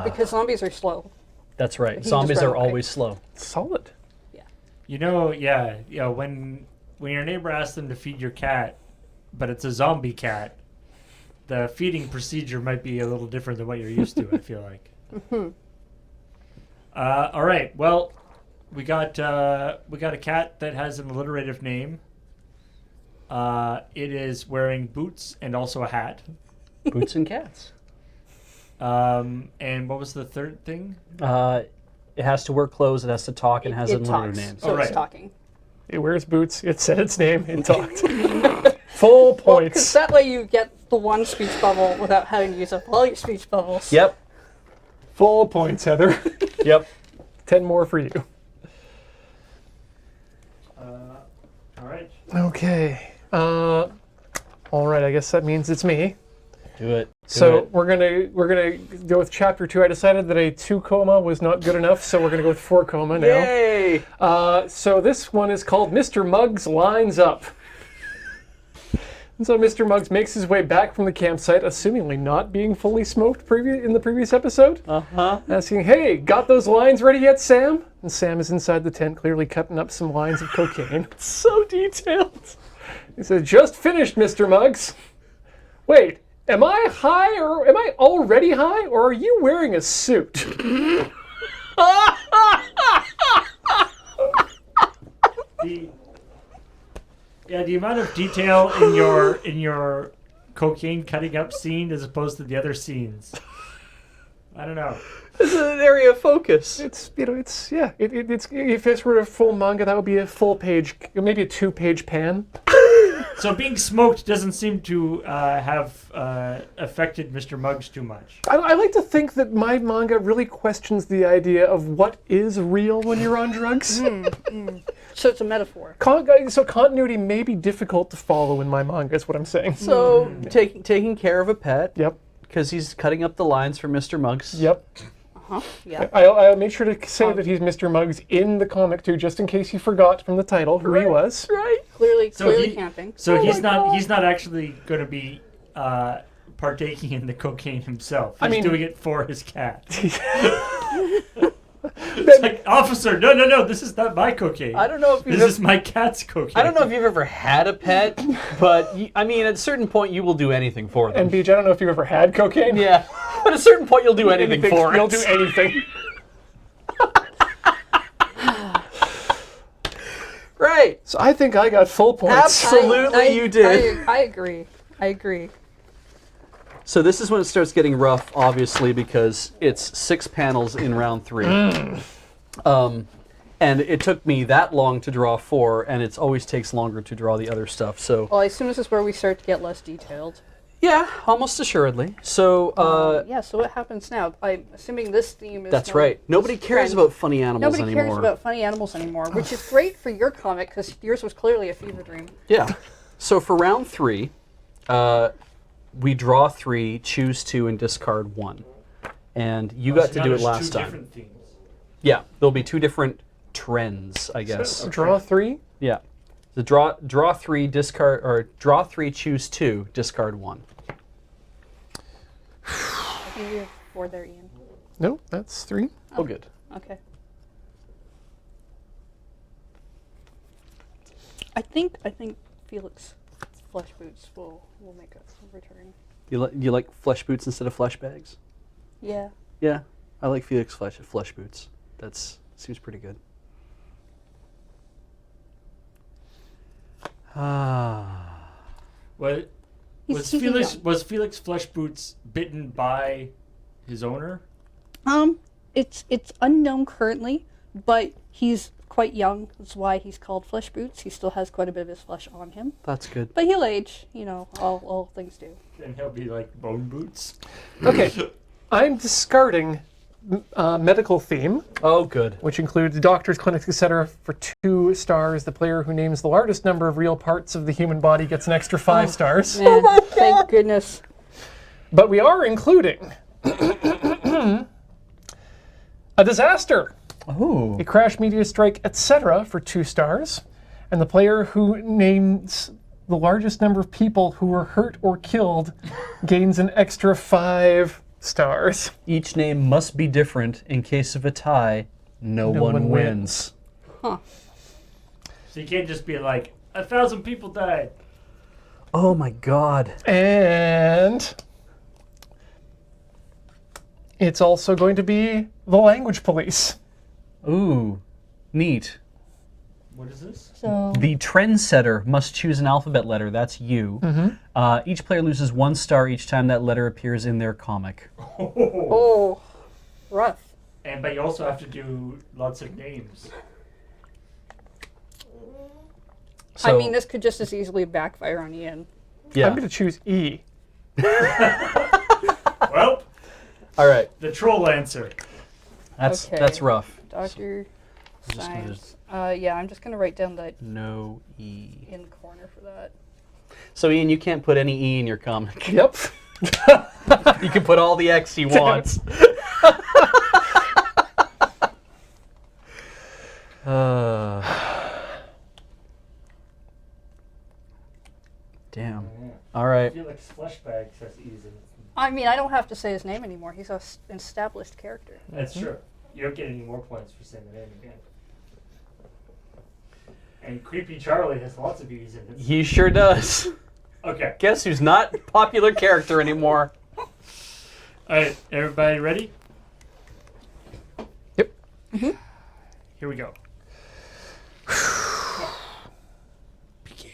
Because zombies are slow. That's right. just Zombies ran are away. always slow. Solid. You know, yeah. When your neighbor asks them to feed your cat, but it's a zombie cat, the feeding procedure might be a little different than what you're used to. I feel like. All right. Well, we got a cat that has an alliterative name. It is wearing boots and also a hat. Boots and cats. And what was the third thing? It has to wear clothes. It has to talk and has it an alliterative talks, name. so Alright. it's talking. It wears boots. It said its name. It talked. Full Well, because points. that way you get the one speech bubble without having to use up all your speech bubbles. Yep. Full points, Heather. Yep. 10 more for you. All right. Okay. All right. I guess that means it's me. Do it. So we're gonna go with chapter 2. I decided that a 2 coma was not good enough, so we're gonna go with 4 coma now. Yay! So this one is called Mr. Muggs Lines Up. And so Mr. Muggs makes his way back from the campsite, assumingly not being fully smoked in the previous episode. Asking, "Hey, got those lines ready yet, Sam?" And Sam is inside the tent, clearly cutting up some lines of cocaine. So detailed. He says, "Just finished, Mr. Muggs. Wait, am I high, or am I already high, or are you wearing a suit?" The amount of detail in your cocaine cutting up scene as opposed to the other scenes. I don't know. This is an area of focus. It's if this were a full manga, that would be a full page, maybe a 2-page pan. So being smoked doesn't seem to have affected Mr. Muggs too much. I like to think that my manga really questions the idea of what is real when you're on drugs. So it's a metaphor. So continuity may be difficult to follow in my manga, is what I'm saying. So taking care of a pet. Yep. Because he's cutting up the lines for Mr. Muggs. Yep. Yeah. I'll make sure to say that he's Mr. Muggs in the comic too, just in case you forgot from the title who he was. Right. Clearly camping. So he's not actually going to be partaking in the cocaine himself. He's doing it for his cat. It's like, officer, no, this is not my cocaine. I don't know if this is my cat's cocaine. I don't know if you've ever had a pet, but at a certain point you will do anything for them. And Beach, I don't know if you've ever had cocaine. Yeah, but at a certain point you'll do anything for it. You'll do anything. Right. So I think I got full points. Absolutely, you did. I agree. So this is when it starts getting rough, obviously, because it's 6 panels in round 3. And it took me that long to draw 4, and it always takes longer to draw the other stuff. So Well, I assume this is where we start to get less detailed. yeah, almost assuredly. So So what happens now? I'm assuming this theme is... that's right. Nobody cares about funny animals Nobody anymore. cares about funny animals anymore, which is great for your comic, because yours was clearly a fever dream. Yeah. So for round 3, we draw 3, choose 2, and discard 1. And you got to do it last time. Different themes. Yeah, there'll be 2 different trends, I guess. So draw 3. Yeah. The draw 3, discard, or draw 3, choose 2, discard 1. I think you have 4 there, Ian. No, that's 3. Oh, good. Okay. I think Felix Flesh Boots will make a return. You like flesh boots instead of flesh bags? Yeah. Yeah, I like Felix flesh boots. Seems pretty good. Was Felix Flesh Boots bitten by his owner? It's unknown currently, but he's quite young. That's why he's called Flesh Boots. He still has quite a bit of his flesh on him. That's good. But he'll age, all things do. Then he'll be like Bone Boots. Okay, I'm discarding medical theme, Oh, good. which includes doctors, clinics, etc. for 2 stars. The player who names the largest number of real parts of the human body gets an extra 5 stars. Man, thank goodness. But we are including a disaster, Oh. a crash, meteor strike, etc. for 2 stars. And the player who names the largest number of people who were hurt or killed gains an extra 5 stars. Each name must be different. In case of a tie, no one wins. Huh. So you can't just be like, 1,000 people died. Oh my god. And it's also going to be the language police. Ooh, neat. What is this? So The trendsetter must choose an alphabet letter. That's you. Each player loses 1 star each time that letter appears in their comic. oh, rough. But you also have to do lots of names. So, This could just as easily backfire on Ian. yeah. I'm going to choose E. Well, All right. the troll answer. Okay. That's rough. Doctor, just gonna science. I'm just going to write down that No E. in the corner for that. So Ian, you can't put any E in your comic. Yep. He can put all the X he wants. Damn. All I right. feel like Splashbag says easy. I mean, I don't have to say his name anymore. He's an established character. That's true. You don't get any more points for saying the name again. And Creepy Charlie has lots of E's in it. He sure does. Okay. Guess who's not a popular character anymore? Alright, everybody ready? Yep. Here we go. Begin.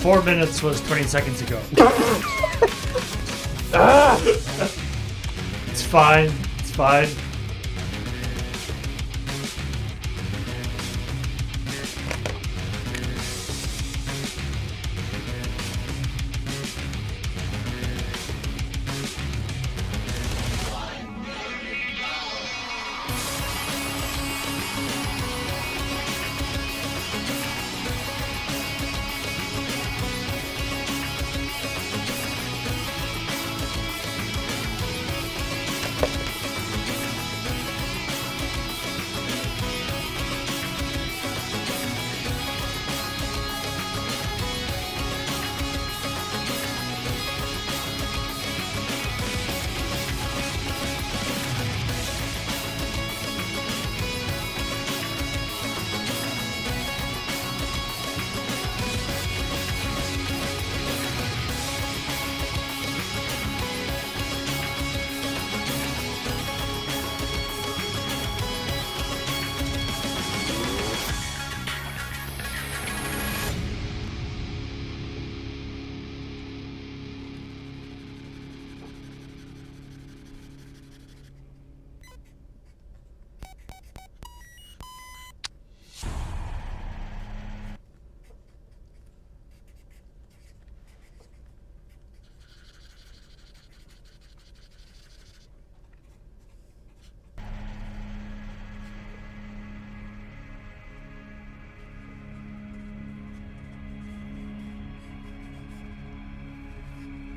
4 minutes was 20 seconds ago. It's fine. It's fine.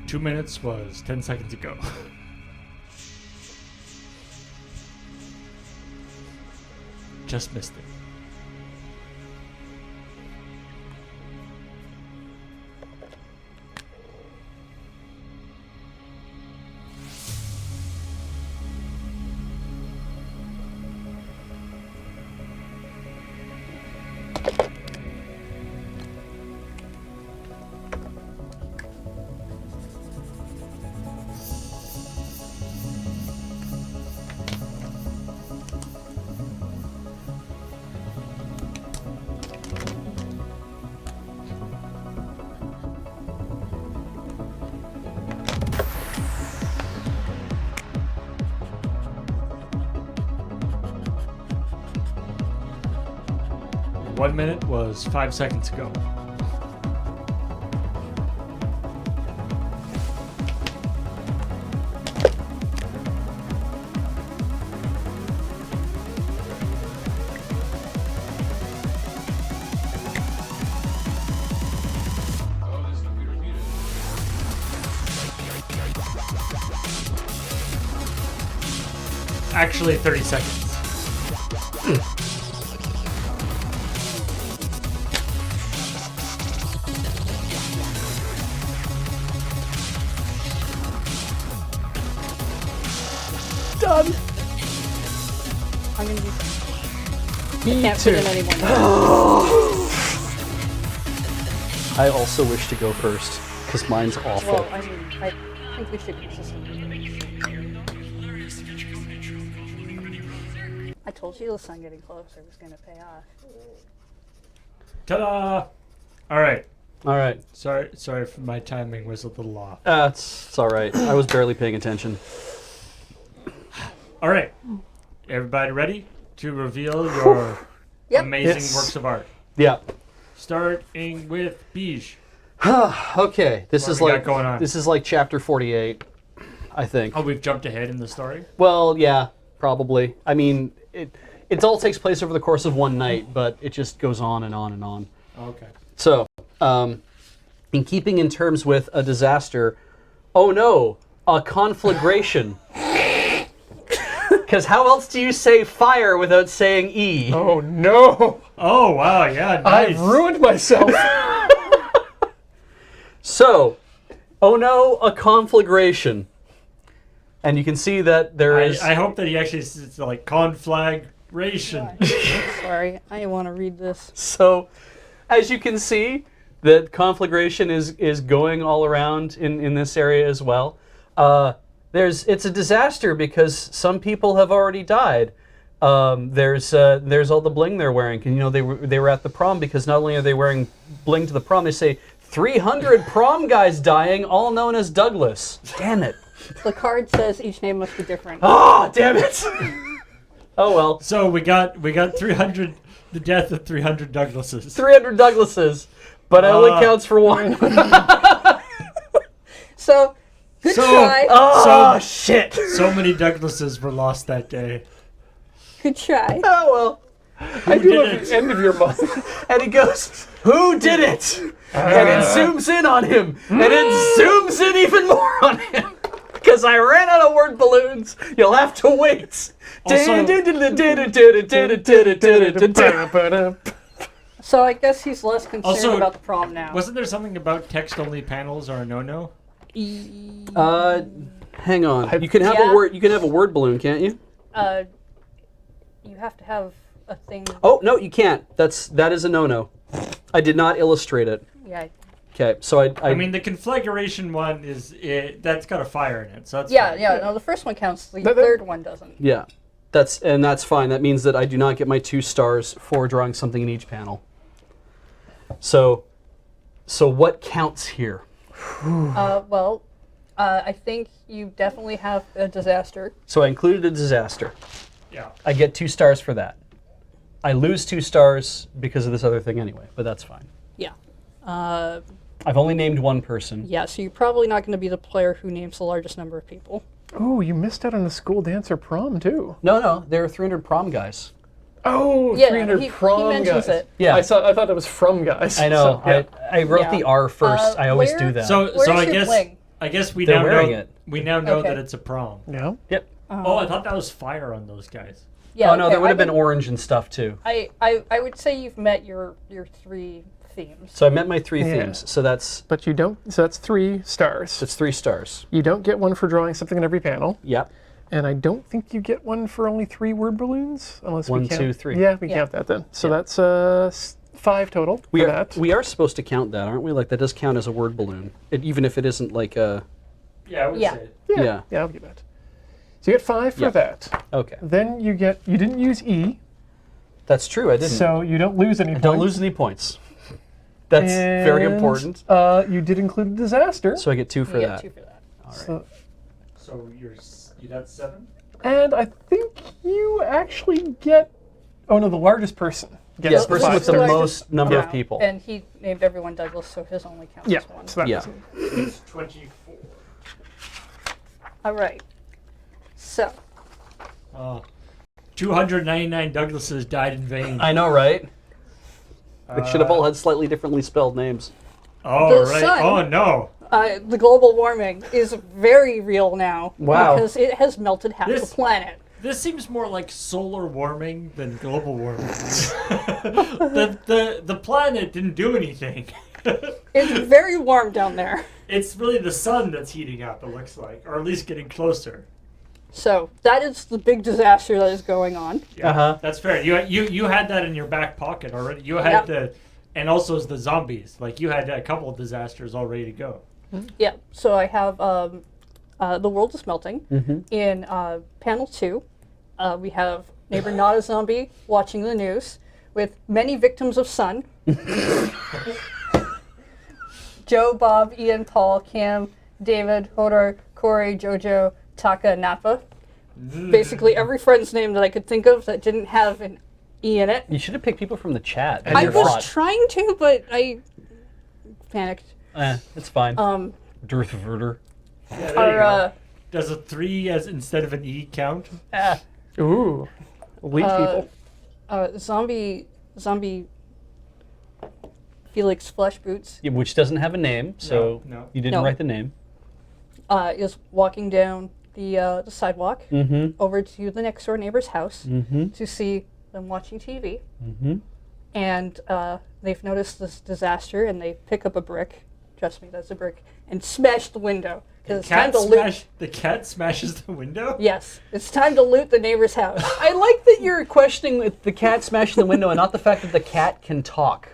Two minutes was 10 seconds ago. Just missed it. One minute was 5 seconds ago. Actually, 30 seconds. Done. I'm gonna use. I Me can't too. fit in anymore. I also wish to go first because mine's awful. Well, I mean, I think we should be consistent. I told you the sun getting closer was gonna pay off. Ta-da! All right. All right. Sorry if my timing was a little off. It's all right. I was barely paying attention. All right. Everybody ready to reveal your Yep. amazing Yes. works of art? Yeah. Starting with Beige. Okay. This What is we got like going on? this is like chapter 48, I think. Oh, we've jumped ahead in the story? Well, yeah, probably. I mean, it all takes place over the course of one night, but it just goes on and on and on. Okay. So, in keeping in terms with a disaster, oh no, a conflagration. Because how else do you say fire without saying E? Oh no! Oh, wow, yeah, nice. I've ruined myself. So, oh no, a conflagration. And you can see that there is... I hope that he actually says like conflagration. Sorry, I want to read this. So, as you can see, the conflagration is going all around in this area as well. It's a disaster because some people have already died. There's all the bling they're wearing. And, you know, they were at the prom because not only are they wearing bling to the prom, they say 300 prom guys dying, all known as Douglas. Damn it. The card says each name must be different. Ah, damn it. Oh well. So we got 300. The death of 300 Douglases. 300 Douglases, but it only counts for one. So, good try. Oh, shit. So many Douglases were lost that day. Good try. Oh well. I do did love it? the end of your month. And he goes, "Who did it?" And it zooms in on him, and it zooms in even more on him. Because I ran out of word balloons. You'll have to wait. So I guess he's less concerned Also, about the prom now. Wasn't there something about text-only panels or a no-no? Hang on. You can have Yeah. a word. You can have a word balloon, can't you? You have to have a thing. Oh no, you can't. That is a no-no. I did not illustrate it. Yeah. Okay, so I mean, the conflagration one that's got a fire in it, so that's Yeah, fine. yeah. No, the first one counts. The That- third one doesn't. yeah, that's fine. That means that I do not get my 2 stars for drawing something in each panel. So what counts here? I think you definitely have a disaster. So I included a disaster. Yeah. I get 2 stars for that. I lose 2 stars because of this other thing anyway, but that's fine. Yeah. I've only named one person. Yeah, so you're probably not going to be the player who names the largest number of people. Oh, you missed out on the school dance or prom too. No, there are 300 prom guys. Oh, Yeah, 300 he prom mentions guys. it. Yeah. I thought it was from guys. I know. So, yeah. I wrote Yeah. the R first. I always where- do that. So Where's I your guess bling? we They're now wearing know it. we now know Okay. that it's a prom. Yeah. Yep. Oh, I thought that was fire on those guys. Yeah. Oh no, okay, there would have I been would- orange and stuff too. I would say you've met your 3 themes. So I met my 3 Yeah. themes. So that's But you don't. So that's 3 stars. 3 stars. You don't get one for drawing something in every panel, Yep. and I don't think you get one for only 3 word balloons, unless One, we count. 2, 3. Yeah, we Yeah. count that then. So Yeah. that's 5 total We for are that. we are supposed to count that, aren't we? Like that does count as a word balloon, even if it isn't like a. Yeah, I would Yeah. say. Yeah. Yeah, I'll give that. So you get 5 for Yeah. that. Okay, Then you didn't use E, that's true. I didn't. so you don't lose any points. Don't lose any points. That's very And, important. You did include a disaster. So I get 2 for You that. get 2 for that. All right. So- So you got 7. and I think you actually get. Oh no, the largest person gets Yes, the person 5 with the stars. most number of Wow. people. And he named everyone Douglas, so his only counts Yeah, as one. so that Yeah. was- It's 24. All right. So, 299 Douglases died in vain. I know, right? They should have all had slightly differently spelled names. Oh, The right. sun. Oh, no. the global warming is very real now. Wow. Because it has melted half This- the planet. This seems more like solar warming than global warming. the planet didn't do anything. It's very warm down there. It's really the sun that's heating up, it looks like, or at least getting closer. So that is the big disaster that is going on. Yeah, Uh-huh. that's fair. You had that in your back pocket already. You had and also the zombies. Like you had a couple of disasters all ready to go. Yeah. So I have the world is melting. In panel 2, we have neighbor not a zombie watching the news with many victims of sun. Joe, Bob, Ian, Paul, Cam, David, Hodor, Corey, Jojo, Taka, Napa. Basically every friend's name that I could think of that didn't have an E in it. You should have picked people from the chat. And I your was fought. trying to, but I panicked. It's fine. Um, Durthverder. Yeah, there you go. our Does a 3 as instead of an E count? Ooh, elite people. zombie Felix Flesh Boots Yeah, which doesn't have a name, so No. you didn't No. write the name. is walking down the sidewalk over to the next door neighbor's house to see them watching TV. And they've noticed this disaster, and they pick up a brick. Trust me, that's a brick, and smash the window because it's time to loot. The cat smashes the window? Yes, it's time to loot the neighbor's house. I like that you're questioning the cat smashing the window and not the fact that the cat can talk.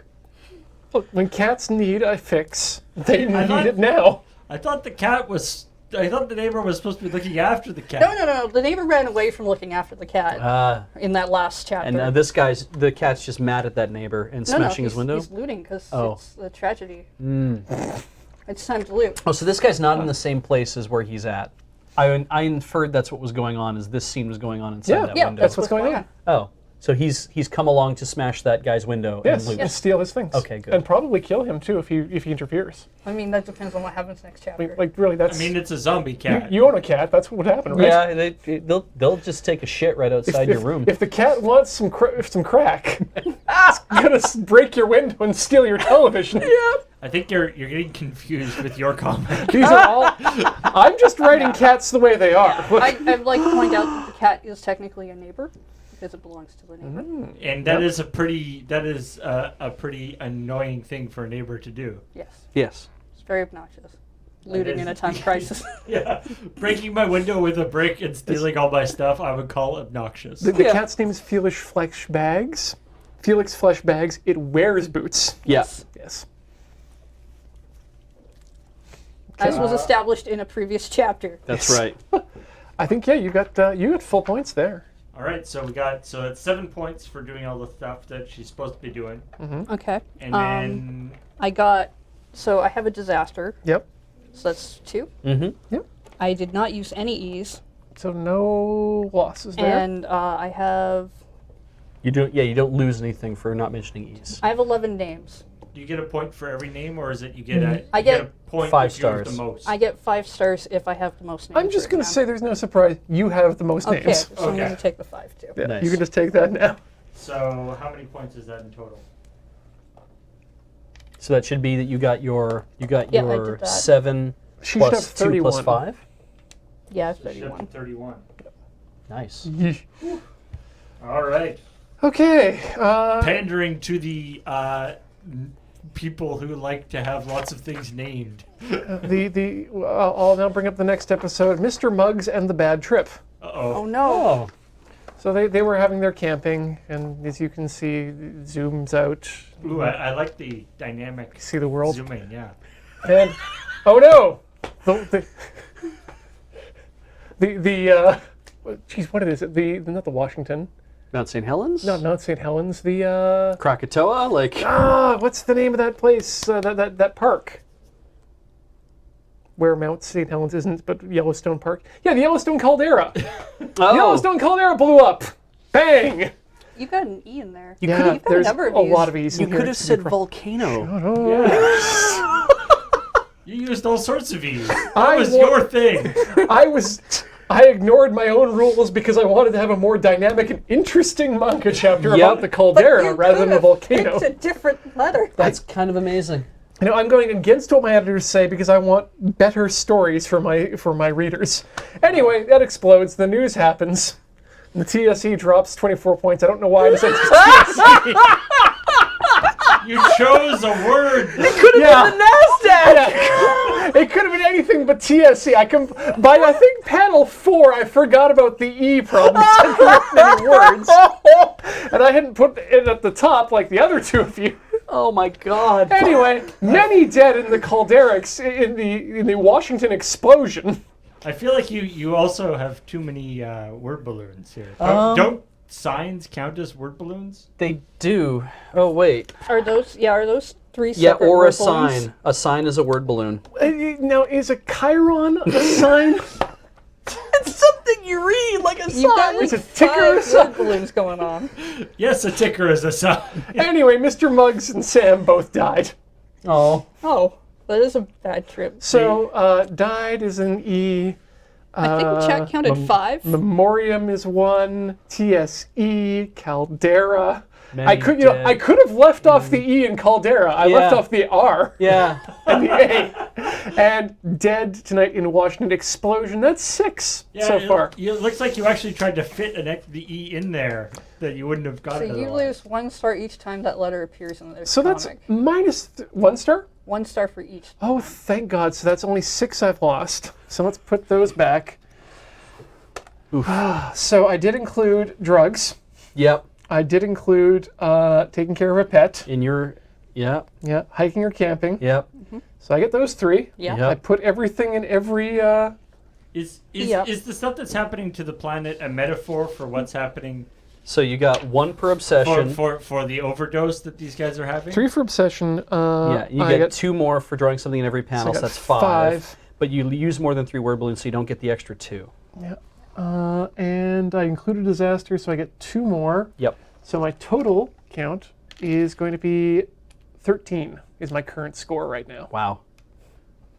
Look, when cats need a fix, they need thought- it now. I thought the cat was I thought the neighbor was supposed to be looking after the cat. No. The neighbor ran away from looking after the cat in that last chapter. And the cat's just mad at that neighbor and smashing his window? He's looting because Oh. it's a tragedy. It's time to loot. Oh, so this guy's not in the same place as where he's at. I inferred that's what was going on, is this scene was going on inside that Yeah, window. That's what's going on. Oh, so he's come along to smash that guy's window Yes, and loot. and steal his things. Okay, good. And probably kill him too if he interferes. I mean, that depends on what happens next I chapter. mean, like really, that's. I mean, it's a zombie cat. you own a cat. That's what would happen, right? Yeah, they'll just take a shit right outside your room. If the cat wants some crack, it's gonna break your window and steal your television. I think you're getting confused with your comment. These are all. I'm just writing cats the way they are. I'd like to point out that the cat is technically a neighbor because it belongs to the neighbor. And that is a pretty annoying thing for a neighbor to do. Yes, Yes. it's very obnoxious. Looting in a time of crisis. Yeah, breaking my window with a brick and stealing all my stuff, I would call obnoxious. The cat's name is Felix Flesh Bags. Felix Flesh Bags. It wears boots. Yes. Yes. As was established in a previous chapter. That's right. I think you got full points there. All right, so that's 7 points for doing all the stuff that she's supposed to be doing, Okay. and then So I have a disaster. Yep. So that's 2. Mm-hmm. I did not use any E's. So no losses there. And I have You don't lose anything for not mentioning E's. 11 names. do you get a point for every name, or is it you get a I get a point 5 if you have stars. the most? I get 5 stars if I have the most names. I'm just written going to down. say there's no surprise. You have the most Okay, names. so I'm going Okay. to take the 5 too. Yeah, Nice. you can just take that now. So how many points is that in total? So that should be that you got your I did that. 7 She should have plus 2 31. plus 5. Yeah, So she should 31. have 31. Nice. Yeesh. All right. Okay. Pandering to the people who like to have lots of things named. I'll now bring up the next episode, Mr. Muggs and the Bad Trip. Oh Uh-oh. no. Oh. So they were having their camping, and as you can see, it zooms out. Ooh, I like the dynamic See the world. zooming, yeah. And oh no, geez, what is it? Not the Washington, Mount St. Helens? not St. Helens. The Krakatoa? Like, what's the name of that place? That park where Mount St. Helens isn't, but Yellowstone Park. Yeah, the Yellowstone Caldera. oh, Yellowstone Caldera blew up. Bang! You got an E in there. You Yeah, could've- You've got a there's number of a E's. lot of E's You in here. could have said volcano. You used all sorts of E's. That I was wa- your thing. I ignored my own rules because I wanted to have a more dynamic and interesting manga chapter Yep. about the caldera rather than the volcano. Picked a different letter. That's kind of amazing. You know, I'm going against what my editors say because I want better stories for my readers. Anyway, that explodes. The news happens. The TSE drops 24 points. I don't know why I decided to You chose a word. yeah. NASDAQ! Yeah. It could have been anything but TSE. By I think panel 4, I forgot about the E problem. I hadn't written any words, and I hadn't put it at the top like the other two of you. Oh my god. Anyway, many dead in the caldera in the Washington explosion. I feel like you also have too many word balloons here. Don't signs count as word balloons? They do. Oh, wait. Are those 3 Yeah, separate or a word balloons? sign. A sign is a word balloon. Now, is a chyron a sign? It's something you read, like a You've got like It's a ticker or 5 something. word balloons going on. Yes, a ticker is a sign. Anyway, Mr. Muggs and Sam both died. Oh. Oh, that is a bad trip. So, died is an E. I think chat counted 5. Memoriam is 1. TSE, Caldera. Many I could have left off the E in Caldera. I left Yeah. off the R Yeah. and the A. And dead tonight in Washington explosion. That's 6 so far. It looks like you actually tried to fit the E in there that you wouldn't have So gotten. you otherwise. lose 1 star each time that letter appears in the So that's comic. minus 1 star? 1 star for each. Oh, thank God. So that's only 6 I've lost. So let's put those back. So I did include drugs. Yep. I did include taking care of a pet. In your Yep. Yeah, hiking or camping. Yep. So I get those 3. Yeah. Yep. I put everything in every. Is Yep. the stuff that's happening to the planet a metaphor for what's happening So you got 1 per obsession. for the overdose that these guys are having? 3 for obsession. Yeah, you I get 2 more for drawing something in every panel, so got that's 5. 5. But you use more than 3 word balloons, so you don't get the extra 2. Yeah. And I included disaster, so I get 2 more. Yep. So my total count is going to be 13. Is my current score right now. Wow.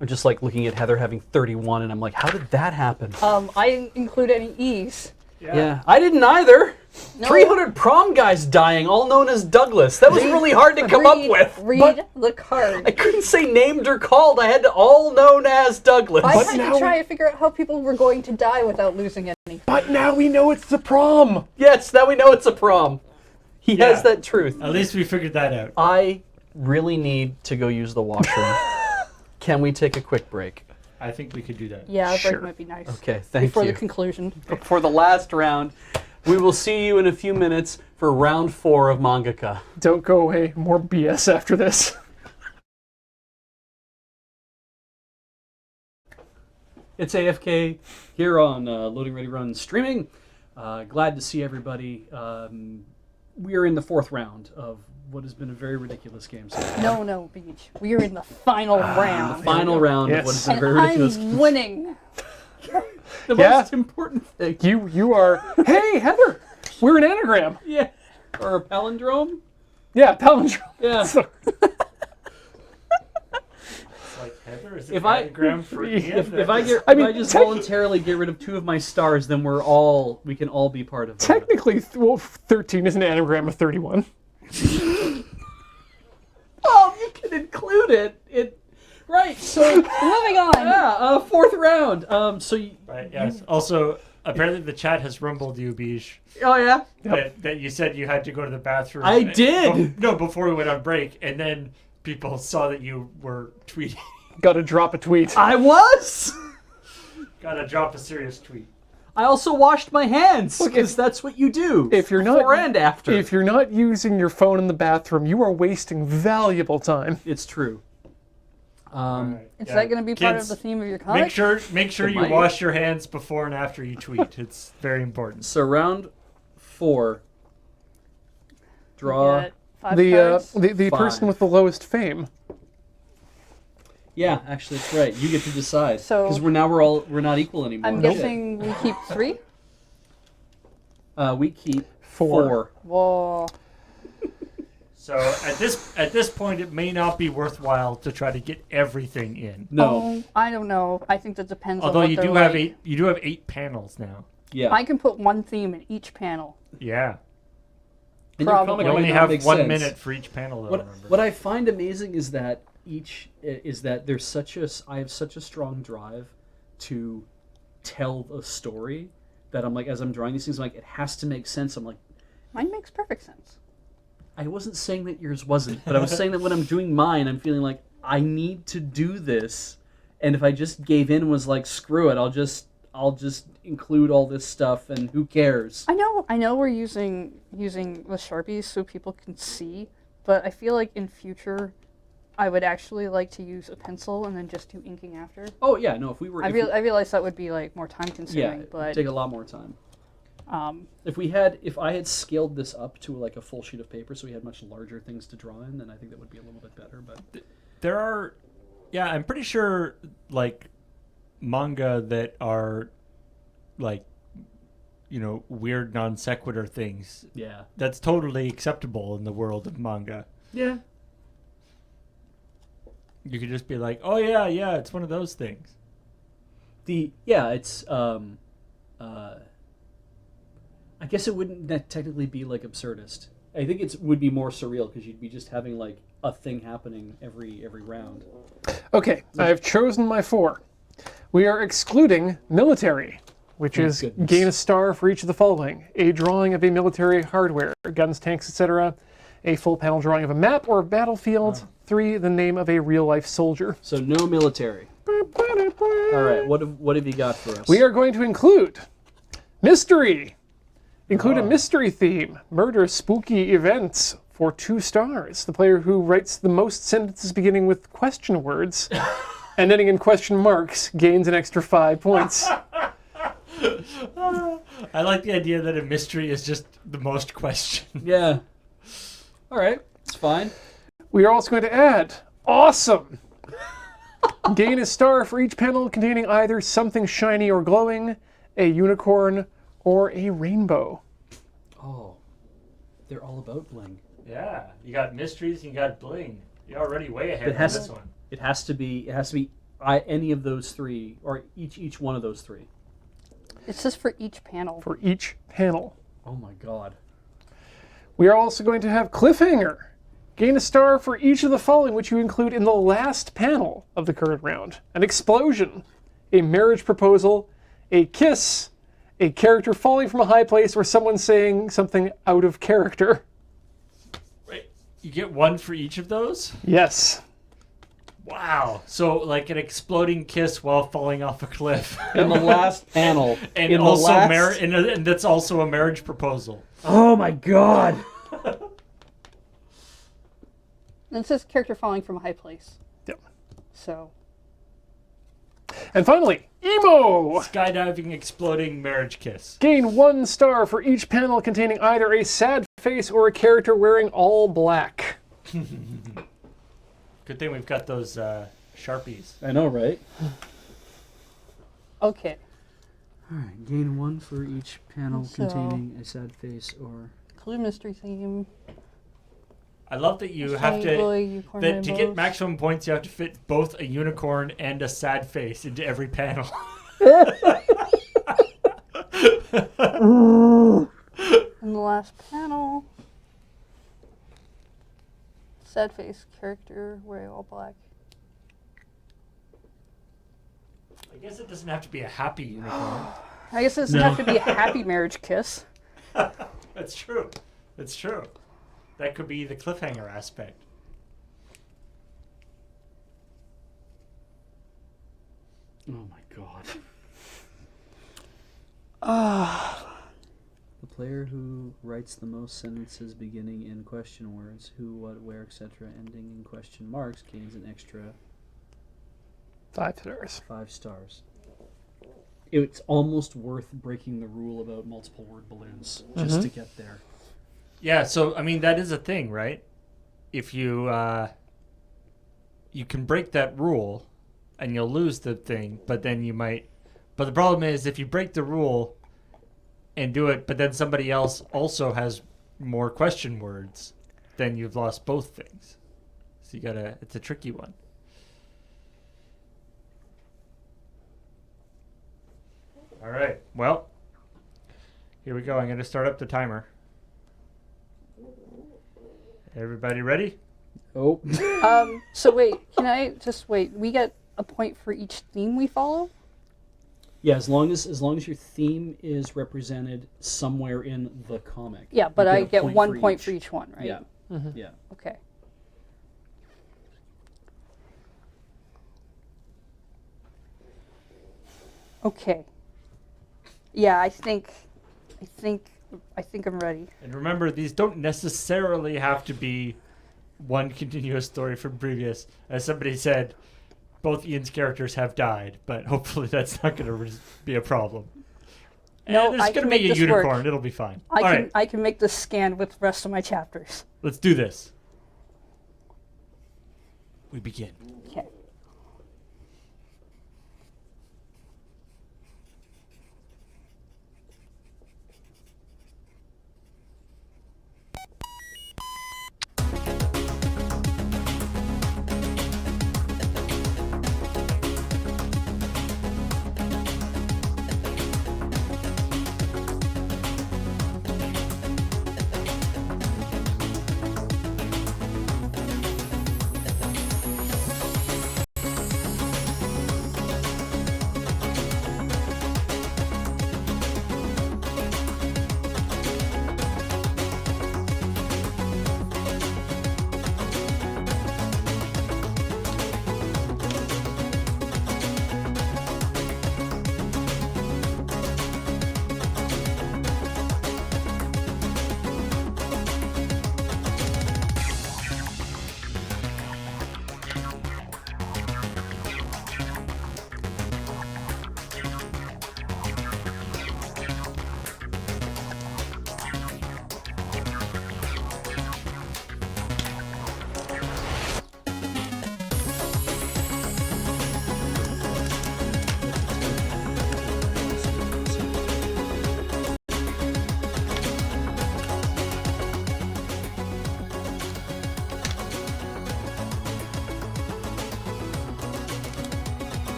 I'm just like looking at Heather having 31, and I'm like, how did that happen? I didn't include any E's. Yeah, I didn't either. No. 300 prom guys dying, all known as Douglas. That was really hard to come up with. Read the card. I couldn't say named or called. I had to all known as Douglas. I But had now- to try to figure out how people were going to die without losing any. But now we know it's the prom. Yes, now we know it's a prom. He has that truth. At least we figured that out. I really need to go use the washroom. Can we take a quick break? I think we could do that. Yeah, a Sure. break might be nice. Okay, thank Before you. the conclusion. For the last round, we will see you in a few minutes for round 4 of Mangaka. Don't go away. More BS after this. It's AFK here on Loading Ready Run streaming. Glad to see everybody. We are in the 4th round of what has been a very ridiculous game so far. No, Beach. We are in the final round. Final round of what has been a and very ridiculous I'm winning. The Yeah. most important thing. You are. Hey, Heather. We're an anagram. Yeah. Or a palindrome? Yeah, palindrome. Yeah. So- It's like Heather is If an I- anagram for Ian. If I I mean, if I just techni- voluntarily get rid of 2 of my stars, then we can all be part of it. Technically, 13 is an anagram of 31. Oh, you can include it. Right. So Moving on. yeah, 4th round. So Right, yes. Also, apparently the chat has rumbled you, Bish, oh yeah. that you said you had to go to the bathroom. I did. No, before we went on break, and then people saw that you were tweeting. Gotta drop a tweet. I was. Gotta drop a serious tweet. I also washed my hands because that's what you do. If you're not, before and after. if you're not using your phone in the bathroom, you are wasting valuable time. It's true. Alright, Is yeah. that going to be part of Kids, the theme of your comic? Make sure It you might. wash your hands before and after you tweet. It's very important. So round 4. You Draw. get 5 The cards. the person 5. with the lowest fame. Yeah, actually, that's right. You get to decide. So- because we're not equal anymore. I'm guessing we keep 3? We keep 4. 4. Whoa. So at this point, it may not be worthwhile to try to get everything in. No. Oh, I don't know. I think that depends Although on what you they're do like. have 8. You do have 8 panels now. Yeah. I can put one theme in each panel. Yeah. In your Probably. comic, You it might only not have make 1 sense. minute for each panel, though. Remember. What I find amazing is that I have such a strong drive to tell a story that I'm like, as I'm drawing these things, I'm like, it has to make sense. I'm like, Mine makes perfect sense. I wasn't saying that yours wasn't, but I was saying that when I'm doing mine, I'm feeling like I need to do this, and if I just gave in and was like, screw it, I'll just include all this stuff, and who cares? I know we're using the Sharpies so people can see, but I feel like in future I would actually like to use a pencil and then just do inking after. Oh yeah, no, if we were, I realize that would be like more time yeah, consuming, it'd but take a lot more time. um, If I had scaled this up to like a full sheet of paper, so we had much larger things to draw in, then I think that would be a little bit better. But There are, yeah, I'm pretty sure, like, manga that are, like, you know, weird non sequitur things. yeah, That's totally acceptable in the world of manga. yeah, You could just be like, oh yeah, it's one of those things. it's I guess it wouldn't technically be like absurdist. I think it would be more surreal because you'd be just having like a thing happening every round. Okay, I've chosen my 4. We are excluding military, which is goodness. gain a star for each of the following: a drawing of a military hardware, guns, tanks, etc., a full panel drawing of a map or battlefield, 3, the name of a real-life soldier. So no military. All right, what have you got for us? We are going to include mystery. Include a mystery theme, murder, spooky events, for 2 stars. The player who writes the most sentences beginning with question words and ending in question marks gains an extra 5 points. I like the idea that a mystery is just the most questions. Yeah. All right. It's fine. We are also going to add awesome. Gain a star for each panel containing either something shiny or glowing, a unicorn, or a rainbow. Oh. They're all about bling. Yeah, you got mysteries and you got bling. You're already way ahead It of has this one. It has to be any of those 3, or each one of those 3. It's just for each panel. For each panel. Oh my god. We are also going to have cliffhanger. Gain a star for each of the following, which you include in the last panel of the current round. An explosion, a marriage proposal, a kiss, a character falling from a high place, or someone saying something out of character. Wait, you get 1 for each of those? Yes. Wow. So like an exploding kiss while falling off a cliff. In the last panel. And in also the last... and that's also a marriage proposal. Oh my god. And it says character falling from a high place. Yep. So. And finally, emo! Skydiving, exploding, marriage kiss. Gain 1 star for each panel containing either a sad face or a character wearing all black. Good thing we've got those Sharpies. I know, right? Okay. All right. Gain 1 for each panel So- containing a sad face or... Clue mystery theme. I love that you have Shiny to... boy, unicorn That to get rainbows. maximum points, you have to fit both a unicorn and a sad face into every panel. In the last panel. Sad face character wearing all black. I guess it doesn't have to be a happy unicorn. I guess it doesn't have to be a happy marriage kiss. That's true. That's true. That could be the cliffhanger aspect. Oh my god. The player who writes the most sentences beginning in question words, who, what, where, etc., ending in question marks, gains an extra 5 stars. 5 stars. It's almost worth breaking the rule about multiple word balloons just to get there. Yeah, so I mean that is a thing, right? If you you can break that rule and you'll lose the thing, but then you might. But the problem is if you break the rule and do it, but then somebody else also has more question words, then you've lost both things. So you gotta. It's a tricky one. All right. Well, here we go. I'm going to start up the timer. Everybody ready? Oh. So wait, can I just wait? We get a point for each theme we follow? Yeah, as long as your theme is represented somewhere in the comic. Yeah, but you I a get 1 point for each one, right? Yeah. Yeah. Okay. Okay. Yeah, I think I'm ready. And remember, these don't necessarily have to be one continuous story from previous. As somebody said, both Ian's characters have died, but hopefully that's not going to be a problem. No, there's I going to can be make a this work. unicorn. It'll be fine. I All can right, I can make this scan with the rest of my chapters. let's do this. We begin. Okay.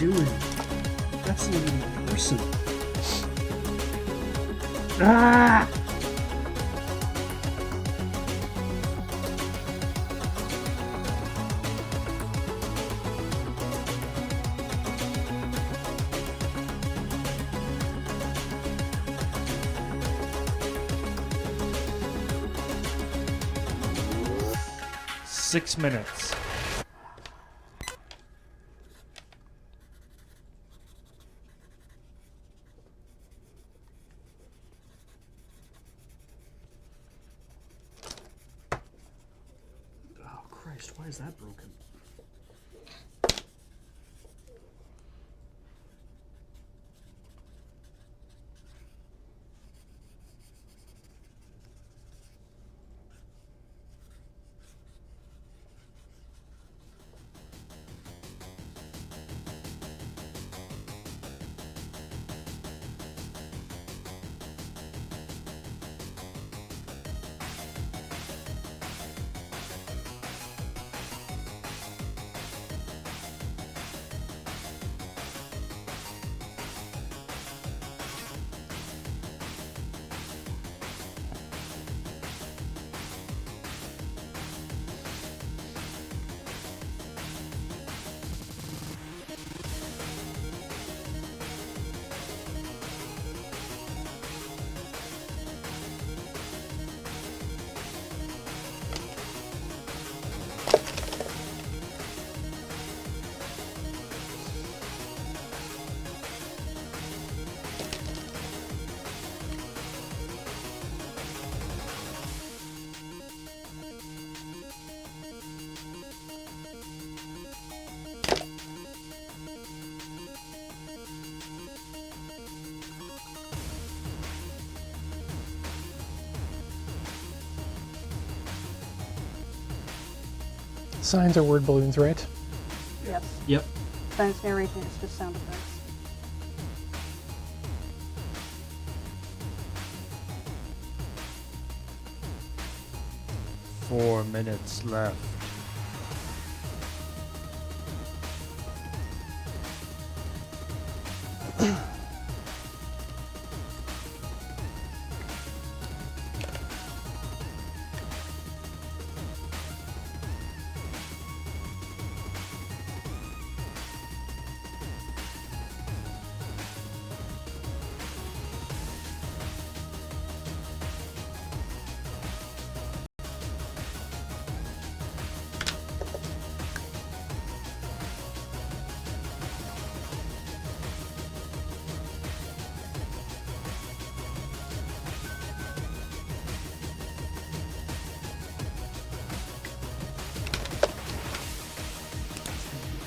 doing? That's not even a person. Ah! Six minutes. Oh Christ, why is that broken? Signs are word balloons, right? Yes. Yep. Science narration is just sound effects. Four minutes left.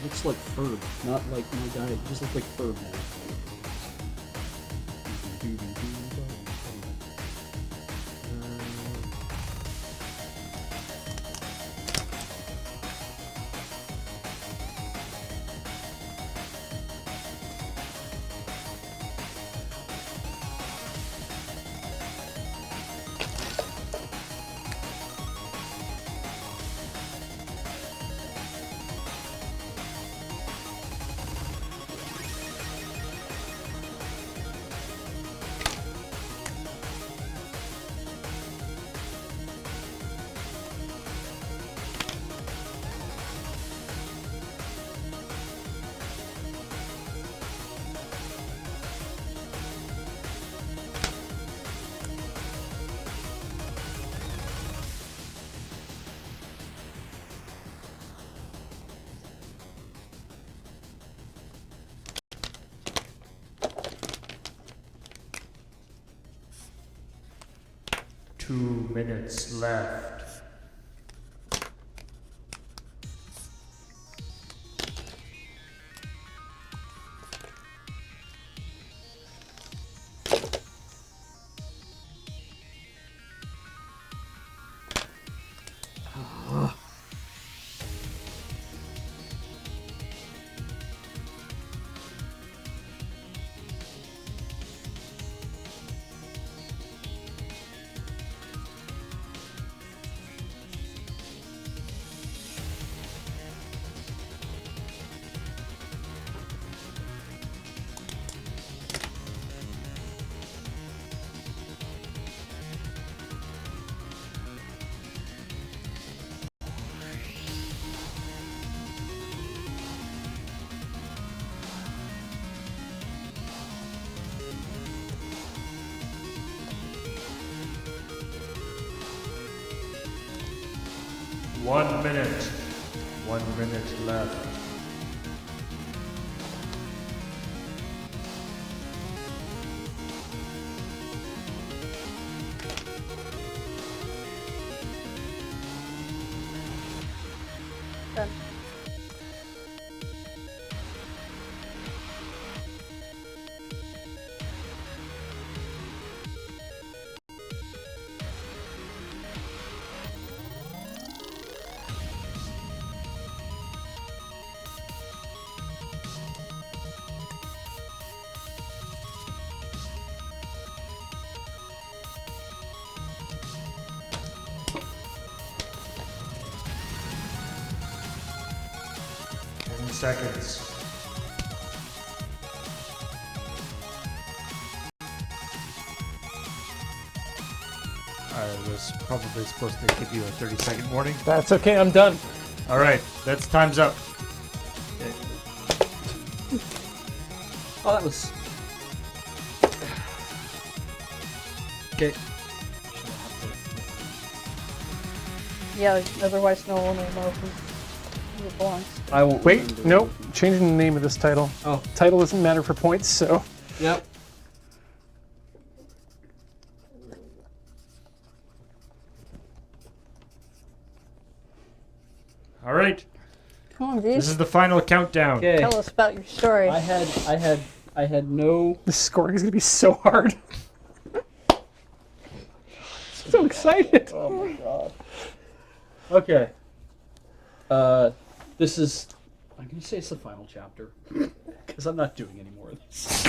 Looks like Ferb, not like my guy. It just looks like Ferb now. Two minutes left. 1 minute. 1 minute left. Done. Seconds. I was probably supposed to give you a 30-second warning. That's okay. I'm done. All right, that's time's up. Oh, that was. Okay. Yeah, otherwise no one will know who it belongs to. I won't. Wait, remember. nope. Changing the name of this title. Oh. Title doesn't matter for points, so. Yep. All right, Come on, this Veej. is the final countdown. Okay. Tell us about your story. I had no. This scoring is going to be so hard. So excited. Oh my god. Okay. This is. I'm gonna say it's the final chapter because I'm not doing any more of this.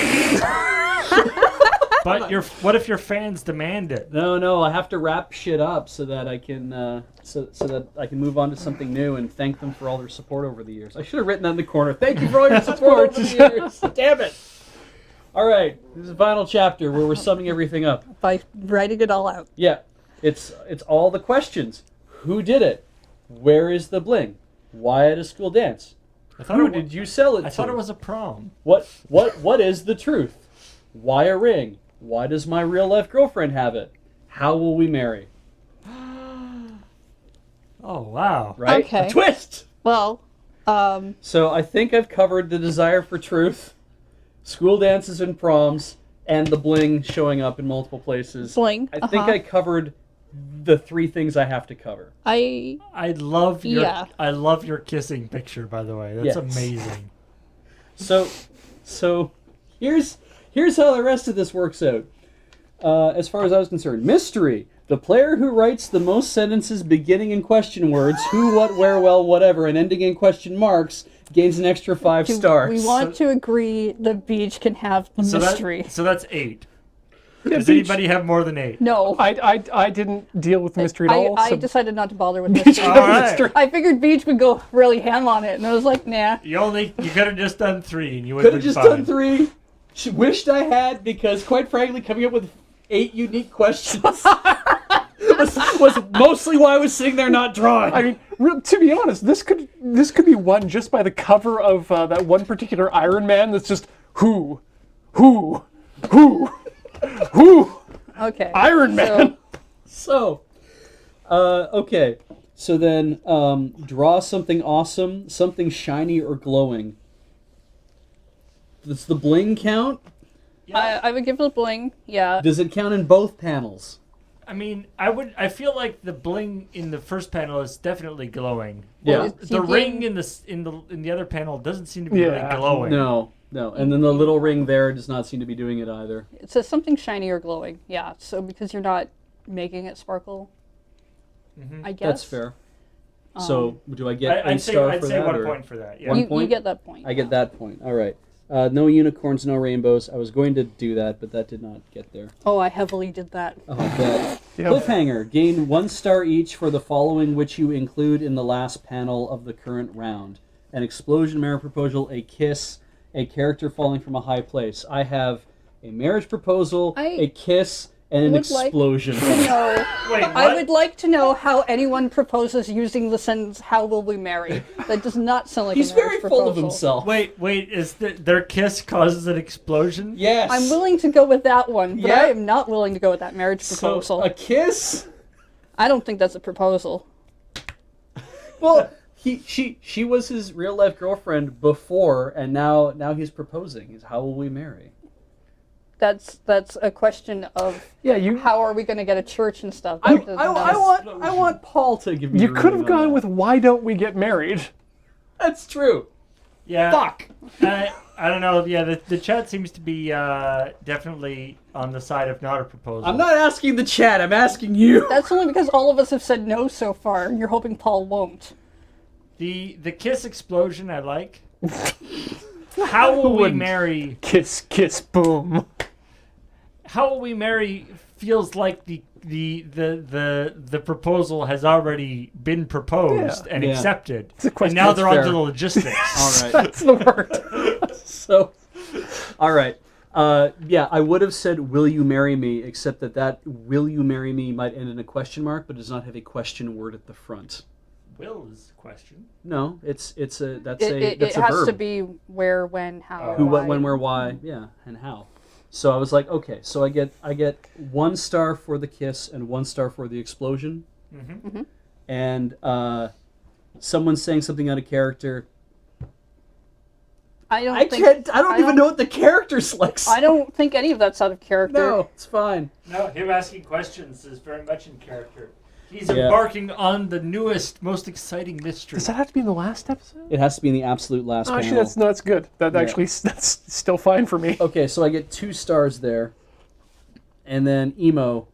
But what if your fans demand it? No, I have to wrap shit up so that I can so that I can move on to something new and thank them for all their support over the years. I should have written that in the corner. Thank you for all your support over the years. Damn it! All right, this is the final chapter where we're summing everything up. By writing it all out. Yeah, it's all the questions. Who did it? Where is the bling? Why at a school dance? Who did you sell it to? I thought it was a prom. What is the truth? Why a ring? Why does my real life girlfriend have it? How will we marry? Oh, wow. Right? Okay. A twist! Well, So I think I've covered the desire for truth, school dances and proms, and the bling showing up in multiple places. bling. I think I covered the three things I have to cover. I I love your Yeah. I love your kissing picture, by the way. That's Yes. amazing. So here's how the rest of this works out. As far as I was concerned, mystery. The player who writes the most sentences beginning in question words, who, what, where, well, whatever, and ending in question marks, gains an extra 5 stars. We want to agree the beach can have the mystery. So that's 8. Yeah, Does Beach, anybody have more than 8? No. I didn't deal with mystery at all. I so decided not to bother with Beach mystery. have All right. mystery. I figured Beach would go really ham on it, and I was like, nah. You could have just done 3 and you would Could have have been just fine. done 3. Wished I had, because quite frankly, coming up with 8 unique questions was mostly why I was sitting there not drawing. I mean, to be honest, this could be won just by the cover of that one particular Iron Man that's just who, Okay. Iron Man. So, okay. So then, draw something awesome, something shiny or glowing. Does the bling count? I would give it a bling, yeah. Does it count in both panels? I mean, I feel like the bling in the first panel is definitely glowing. Yeah. The ring in the other panel doesn't seem to be Yeah. really glowing. No. And then the little ring there does not seem to be doing it either. It says something shiny or glowing, yeah. So because you're not making it sparkle, I guess. That's fair. So, do I get I'd a star say, I'd for say that? 1 or- point for that. Yeah. One You point? get that point. I get that point. All right. No unicorns, no rainbows. I was going to do that, but that did not get there. Oh, I heavily did that. Oh, I bet. Yep. Cliffhanger. Gain 1 star each for the following which you include in the last panel of the current round. An explosion, marriage proposal, a kiss, a character falling from a high place. I have a marriage proposal, a kiss, and an would like explosion. No. Wait, I what? would like to know how anyone proposes using the sentence, how will we marry? That does not sound like He's a marriage very proposal. full of himself. Wait, is their kiss causes an explosion? Yes. I'm willing to go with that one, but Yeah. I am not willing to go with that marriage proposal. So, a kiss? I don't think that's a proposal. Well, she was his real life girlfriend before, and now he's proposing. He's, how will we marry? That's a question of how are we going to get a church and stuff. I want Paul to give me. You could have gone with why don't we get married? That's true. Yeah. Fuck. I don't know. Yeah, the chat seems to be definitely on the side of not a proposal. I'm not asking the chat. I'm asking you. That's only because all of us have said no so far, and you're hoping Paul won't. The kiss explosion I like. How will we marry? Kiss, kiss, boom. How will we marry feels like the proposal has already been proposed and accepted. It's a question. And now they're on fair. to the logistics. All right. That's the word. So, all right. Yeah, I would have said, "Will you marry me?" Except that "Will you marry me" might end in a question mark, but does not have a question word at the front. Will is a question. No, it's a that's It a has verb. to be where, when, how, Who, what, why. when, where, why, yeah, and how. So I was like, okay, so I get 1 star for the kiss and 1 star for the explosion, and someone saying something out of character. I don't even know what the character selects. I don't think any of that's out of character. No, it's fine. No, him asking questions is very much in character. He's embarking on the newest, most exciting mystery. Does that have to be in the last episode? It has to be in the absolute last panel. Actually, that's good. That's still fine for me. Okay, so I get 2 stars there. And then emo,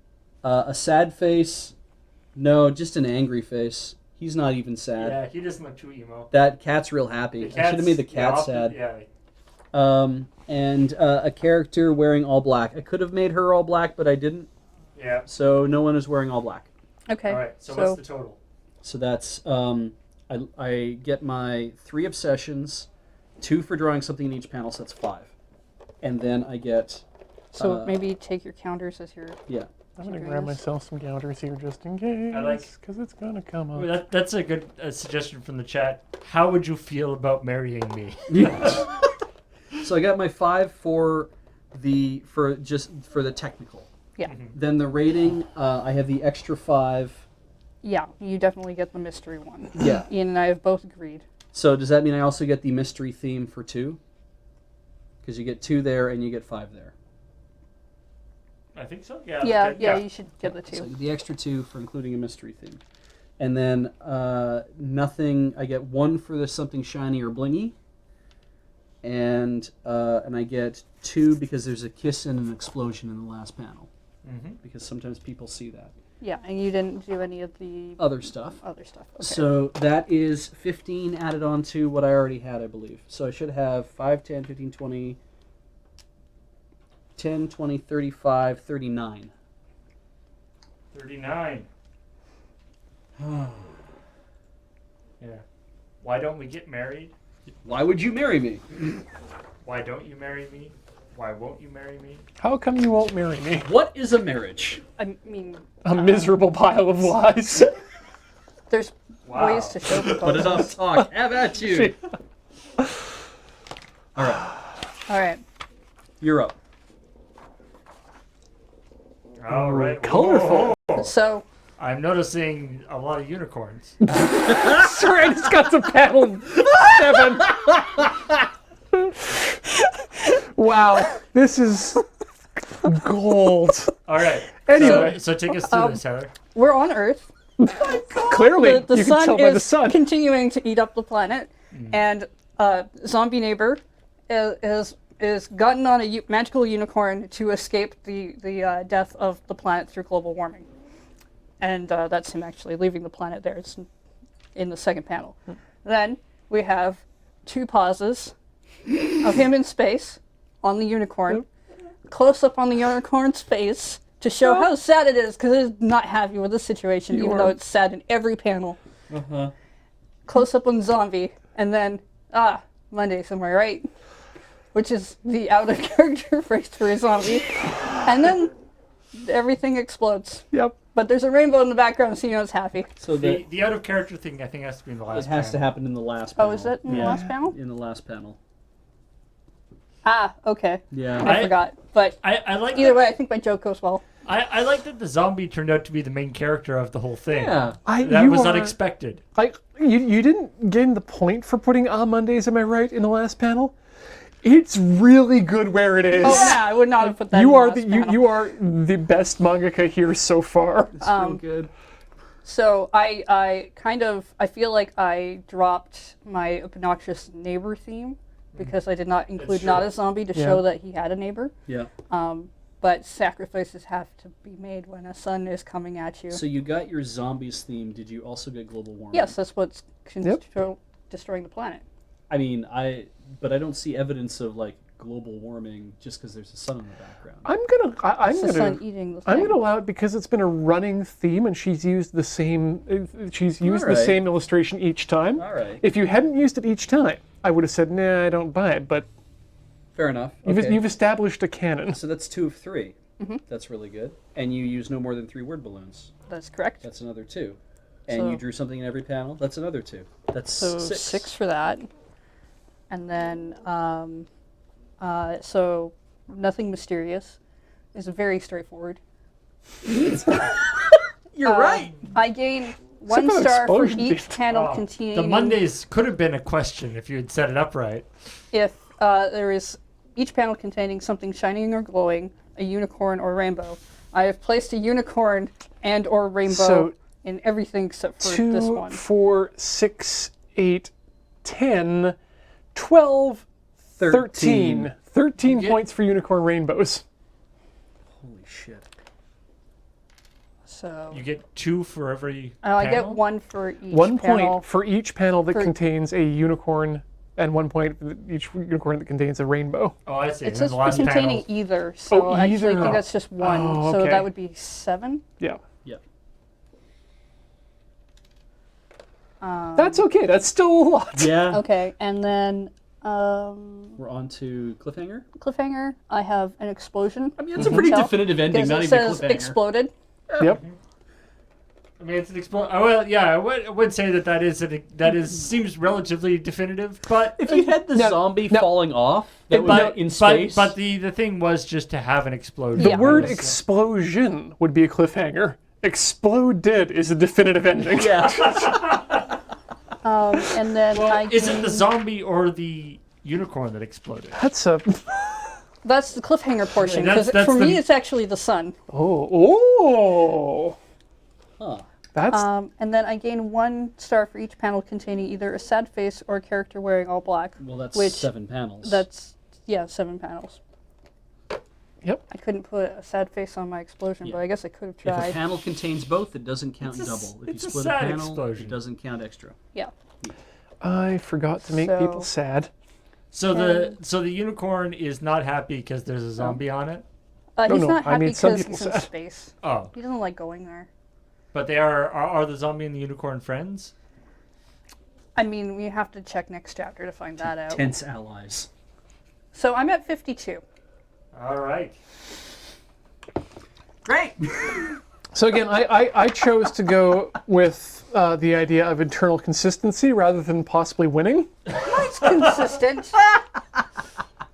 a sad face. No, just an angry face. He's not even sad. Yeah, he doesn't look too emo. That cat's real happy. I should have made the cat sad. Yeah. And a character wearing all black. I could have made her all black, but I didn't. Yeah. So no one is wearing all black. Okay. All right. So what's the total? So that's I get my 3 obsessions, 2 for drawing something in each panel, so that's 5, and then I get. So maybe take your counters as your. Yeah. I'm going to grab myself some counters here just in case, because it's going to come up. Well, that's a good suggestion from the chat. How would you feel about marrying me? Yeah. So I got my 5 for the technical. Yeah. Then the rating, I have the extra 5. Yeah, you definitely get the mystery one. Yeah. Ian and I have both agreed. So does that mean I also get the mystery theme for 2? Because you get 2 there and you get 5 there. I think so. Yeah. Yeah, okay, yeah, you should get the 2. So the extra 2 for including a mystery theme. And then nothing, I get 1 for the something shiny or blingy. And I get 2 because there's a kiss and an explosion in the last panel. Because sometimes people see that. Yeah, and you didn't do any of the Other stuff. other stuff. Okay. So that is 15 added on to what I already had, I believe. So I should have 5, 10, 15, 20, 10, 20, 35, 39. 39. Yeah. Why don't we get married? Why would you marry me? Why don't you marry me? Why won't you marry me? How come you won't marry me? What is a marriage? I mean, A miserable pile of lies. there's Wow. ways to show people. Put it on talk. Have at you. All right. All right. You're up. All right. Colorful. Whoa. So I'm noticing a lot of unicorns. Sorry, I just got to panel 7. Wow, this is gold. All right. Anyway. So take us through this, Heather. we're on Earth. Clearly, The you can sun tell by the is sun. continuing to eat up the planet, and zombie neighbor is gotten on a magical unicorn to escape the death of the planet through global warming, and that's him actually leaving the planet. There, it's in the second panel. Then we have 2 pauses of him in space on the unicorn, close up on the unicorn's face to show how sad it is because it's not happy with the situation, even though it's sad in every panel. Close up on zombie, and then Monday somewhere, right? Which is the out of character phrase for a zombie, and then everything explodes. Yep. But there's a rainbow in the background, so you know it's happy. So The out of character thing, I think, has to be in the last. it has to panel. happen in the last panel. Oh, is that in the last panel? In the last panel. Okay. Yeah. I forgot. But I like either that. way, I think my joke goes well. I like that the zombie turned out to be the main character of the whole thing. Yeah. That was unexpected. You didn't gain the point for putting Mondays, am I right, in the last panel? It's really good where it is. Oh yeah, I would not have put that. You in are the the last panel. you are the best mangaka here so far. It's real good. So I feel like I dropped my obnoxious neighbor theme because I did not include true. not a zombie to Yeah. show that he had a neighbor. Yeah. But sacrifices have to be made when a sun is coming at you. So you got your zombies theme. Did you also get global warming? Yes, that's what's Yep. destroying the planet. I mean, but I don't see evidence of like global warming just because there's a sun in the background. I'm It's the gonna sun eating the I'm thing. gonna allow it because it's been a running theme and she's used the same the Alright. same illustration each time. All right. If you hadn't used it each time, I would have said, nah, I don't buy it. But Fair enough. you've, Okay. you've established a canon. So that's 2 of 3. Mm-hmm. That's really good. And you use no more than 3 word balloons. That's correct. That's another 2. And So- you drew something in every panel. That's another 2. That's So 6. 6 for that. And then, so nothing mysterious. It's very straightforward. You're right. I gain 1 Except for star for explosion each theme. panel Oh, containing. the Mondays could have been a question if you had set it up right. If there is each panel containing something shining or glowing, a unicorn or rainbow. I have placed a unicorn and or rainbow So, in everything except for this 2, one. 4, 6, 8, 10, 12, 13. 13 get- points for unicorn rainbows. Holy shit. So You get 2 for every I get panel? 1 for each 1 panel. point for each panel that for- contains a unicorn, and 1 point for each unicorn that contains a rainbow. Oh, I see. It And says the last containing panel. either, so Oh, actually I either. think that's just 1. Oh, So okay. that would be 7. Yeah. Yep. That's okay. That's still a lot. Yeah. Okay, and then We're on to cliffhanger. cliffhanger. I have an explosion. I mean, it's a pretty Tell? definitive ending, Because not it even a says cliffhanger. exploded. Yep. I mean, it's an well, yeah, I would say that seems relatively definitive, but If you had the No, zombie no. falling off, that was but in space. But the thing was just to have an explosion. The Yeah. word Yes. explosion would be a cliffhanger. Exploded is a definitive ending. yeah. And then I Is it gain- the zombie or the unicorn that exploded? That's a. That's the cliffhanger portion. That's- Because that's for the- me, it's actually the sun. Oh. Huh. That's. And then I gain 1 star for each panel containing either a sad face or a character wearing all black. Well, that's Which- 7 panels. That's 7 panels. Yep. I couldn't put a sad face on my explosion, Yeah. but I guess I could have If a tried. panel contains both, it doesn't count It's a s- double. If you it's a split sad panel, explosion. it doesn't count extra. Yeah. I forgot to make So- people sad. So the unicorn is not happy because there's a zombie on it. No, He's no, not I happy made some because people he's in sad. space. Oh, He doesn't like going there. but they are the zombie and the unicorn friends? I mean, we have to check next chapter to find that out. Tense allies. So I'm at 52. All right. Great. So again, I chose to go with the idea of internal consistency rather than possibly winning. It's consistent.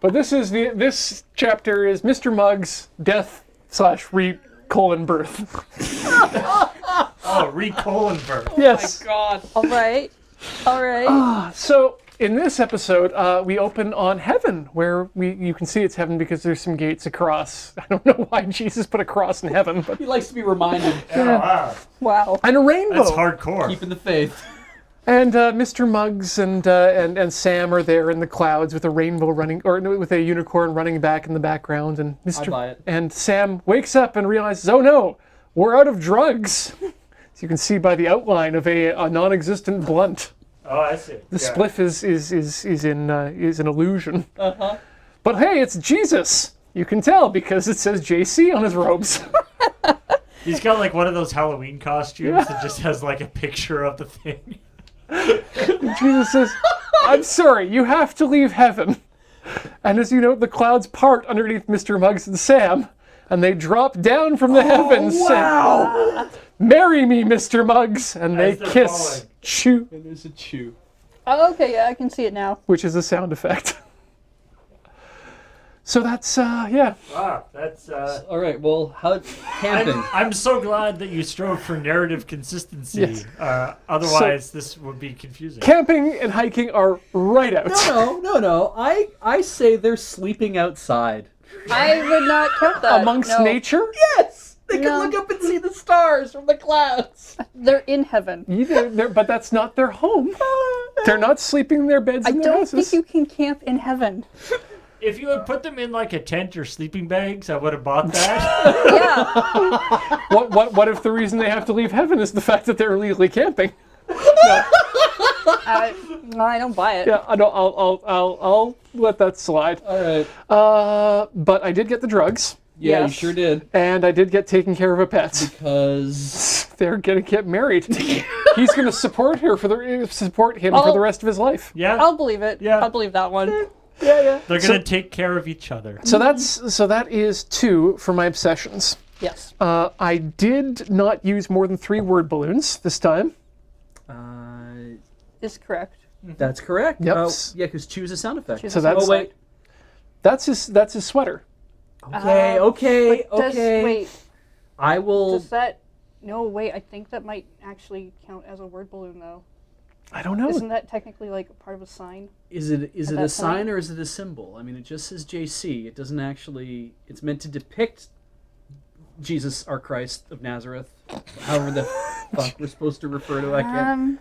But this chapter is Mr. Muggs' death / re::birth. Oh, Re-Colenberg. Yes. God. All right. All right. So in this episode, we open on heaven, where you can see it's heaven because there's some gates across. I don't know why Jesus put a cross in heaven, but He likes to be reminded. Oh, wow. Wow. and a rainbow. That's hardcore. Keeping the faith. And Mr. Muggs and Sam are there in the clouds with a rainbow running, or no, with a unicorn running back in the background. And Mr. buy it. And Sam wakes up and realizes, oh no, we're out of drugs. As you can see by the outline of a non-existent blunt. Oh, I see. The spliff is an illusion. Uh-huh. But hey, it's Jesus. You can tell because it says JC on his robes. He's got like one of those Halloween costumes that just has like a picture of the thing. Jesus says, I'm sorry, you have to leave heaven. And as you know, the clouds part underneath Mr. Muggs and Sam, and they drop down from the heavens. Wow. Saying, marry me, Mr. Muggs. And they As they're kiss. falling. Chew, And there's a chew. Oh, okay, yeah, I can see it now. which is a sound effect. So that's yeah. Wow, that's. All right. Well, how camping? I'm so glad that you strove for narrative consistency. Yes. Otherwise, this would be confusing. Camping and hiking are right out. No. I say they're sleeping outside. I would not count that. Amongst no. nature. Yes, they No. can look up and see the stars from the clouds. They're in heaven. But that's not their home. They're not sleeping in their beds I in their don't houses. think you can camp in heaven. If you had put them in like a tent or sleeping bags, I would have bought that. Yeah. What if the reason they have to leave heaven is the fact that they're illegally camping? I don't buy it. Yeah, I'll let that slide. All right. But I did get the drugs, Yeah, Yes. you sure did. and I did get taken care of a pet. Because They're gonna get married. He's gonna support him for the rest of his life. Yeah. I'll believe it. Yeah. I'll believe that one. Yeah. They're going to take care of each other. So that is 2 for my obsessions. Yes. I did not use more than 3 word balloons this time. Is correct. that's correct. Yep. Yeah, because choose a sound effect. Choose So that's Oh wait. that's his sweater. Okay. But wait, I will. does that... No, wait, I think that might actually count as a word balloon, though. I don't know. Isn't that technically, like, part of a sign? Is it that a sign point? or is it a symbol? I mean, it just says JC. It doesn't actually. It's meant to depict Jesus, our Christ of Nazareth. However the fuck we're supposed to refer to. I can't.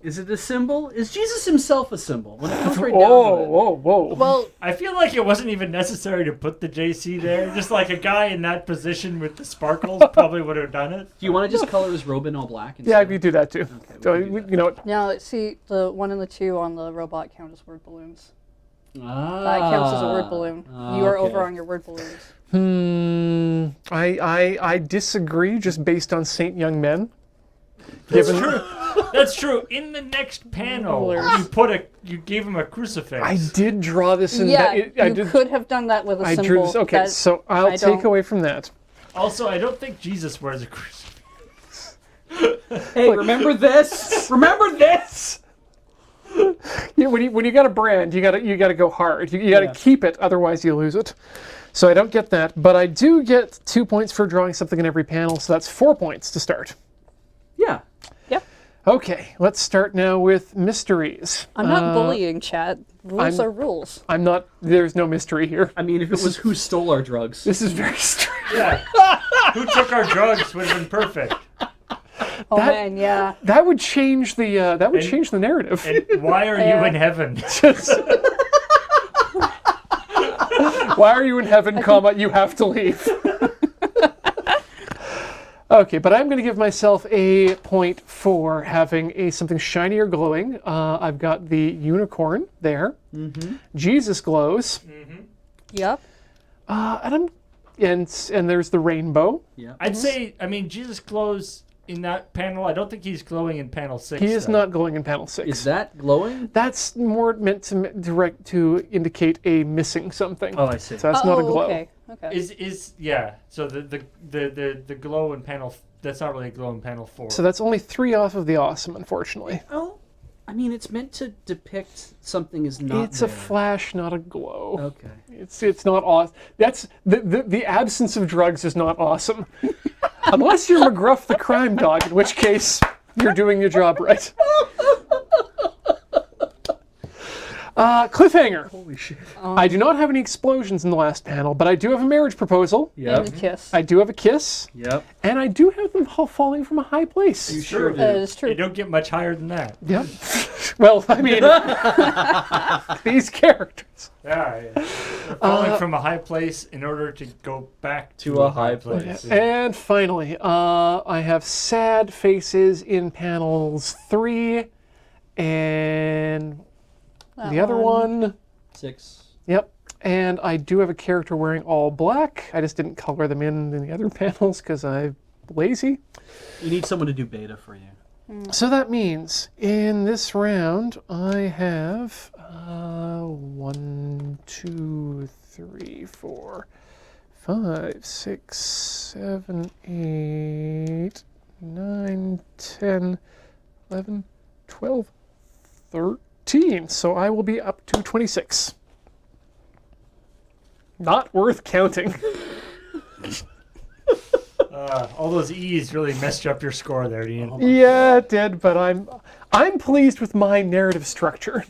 Is it a symbol? Is Jesus himself a symbol? When it comes right down to it. Whoa. Well, I feel like it wasn't even necessary to put the JC there. Just like a guy in that position with the sparkles probably would have done it. Do you want to just color his robe in all black? Yeah, instead? we do that too. Okay, So, we can do that. you know what? now, see, the 1 and the 2 on the robot count as word balloons. Ah, That counts as a word balloon. You are okay. over on your word balloons. I disagree just based on Saint Young Men. That's true. That's true. In the next panel, you gave him a crucifix. I did draw this in Yeah, I you did could have done that with a I symbol. drew this. Okay, that so I'll I take don't- away from that. Also, I don't think Jesus wears a crucifix. Hey, remember this? Remember this? Yeah, when you got a brand, you gotta go hard. You gotta Yeah. keep it, otherwise you lose it. So I don't get that, but I do get 2 points for drawing something in every panel, so that's 4 points to start. Yeah. Yep. Okay, let's start now with mysteries. I'm not bullying, chat. Rules I'm- are rules. I'm not. There's no mystery here. I mean, if it was who stole our drugs. This is very strange. Yeah. Who took our drugs would have been perfect. Oh That- man, yeah. That would change the change the narrative. And why are you Yeah. in heaven? Why are you in heaven, comma, you have to leave. Okay, but I'm going to give myself a point for having something shiny or glowing. I've got the unicorn there. Mm-hmm. Jesus glows. Yep. And there's the rainbow. Yeah. I'd say, I mean, Jesus glows in that panel. I don't think he's glowing in panel 6. He is though. not glowing in panel 6. Is that glowing? That's more meant to indicate a missing something. Oh, I see. So that's not a glow. Okay. Okay. Is yeah. So the glow in panel, that's not really a glow in panel 4. So that's only 3 off of the awesome, unfortunately. Oh, I mean, it's meant to depict something is not. It's a there. flash, not a glow. Okay. It's not awesome. That's the absence of drugs is not awesome, unless you're McGruff the crime dog, in which case you're doing your job right. Cliffhanger. Holy shit. I do not have any explosions in the last panel, but I do have a marriage proposal. Yep. And the kiss. I do have a kiss, Yep. and I do have them falling from a high place. You sure do. That is true. You don't get much higher than that. Yep. Well, I mean, these characters. Yeah. They're falling from a high place in order to go back To a high place. And finally, I have sad faces in panels 3 and the other one. 6. Yep. And I do have a character wearing all black. I just didn't color them in the other panels because I'm lazy. You need someone to do beta for you. So that means in this round I have 1, 2, 3, 4, 5, 6, 7, 8, 9, 10, 11, 12, 13. So I will be up to 26. Not worth counting. All those E's really messed up your score there, Ian. Yeah, it did, but I'm pleased with my narrative structure.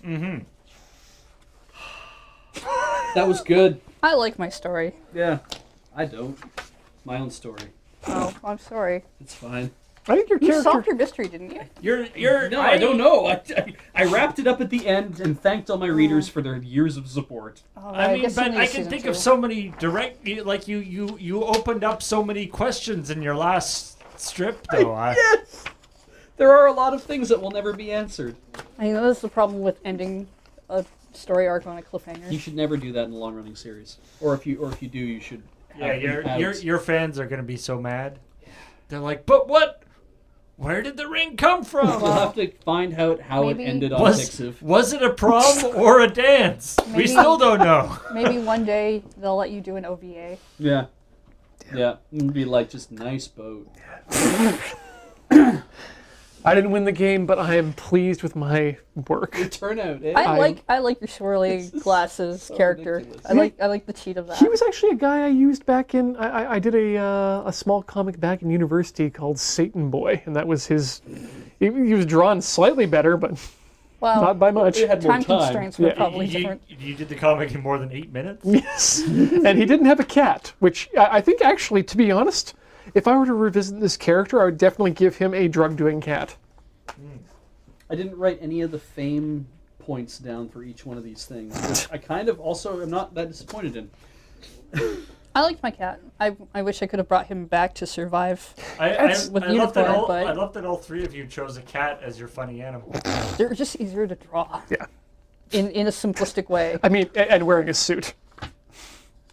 That was good. I like my story. Yeah, I don't. My own story. Oh, I'm sorry. It's fine. I think your You solved character. your mystery, didn't you? You're. No, I don't know. I wrapped it up at the end and thanked all my readers for their years of support. Oh, I mean, guess but you need I a can season think 2. of so many direct, like you opened up so many questions in your last strip, though. Yes! There are a lot of things that will never be answered. I mean, that's the problem with ending a story arc on a cliffhanger. You should never do that in a long-running series. Or if you do, you should. Yeah, have your fans are gonna be so mad. They're like, but what? Where did the ring come from? You'll have to find out how Maybe- it ended on Was, Pixiv. was it a prom or a dance? We Maybe- still don't know. Maybe one day they'll let you do an OVA. Yeah. Yeah. It would be like just nice boat. I didn't win the game, but I am pleased with my work. Good turnout, eh? I like your swirly This is glasses so character. ridiculous. I like the cheat of that. He was actually a guy I used back in. I did a small comic back in university called Satan Boy, and that was his. He was drawn slightly better, but well, not by much. It had more time time. constraints were Yeah. probably different. You did the comic in more than 8 minutes? Yes, and he didn't have a cat, which I think actually, to be honest, if I were to revisit this character, I would definitely give him a drug-doing cat. I didn't write any of the fame points down for each one of these things, which I kind of also am not that disappointed in. I liked my cat. I wish I could have brought him back to survive. I with love that unicorn, but- I love that all three of you chose a cat as your funny animal. They're just easier to draw. Yeah. In a simplistic way. I mean, and wearing a suit.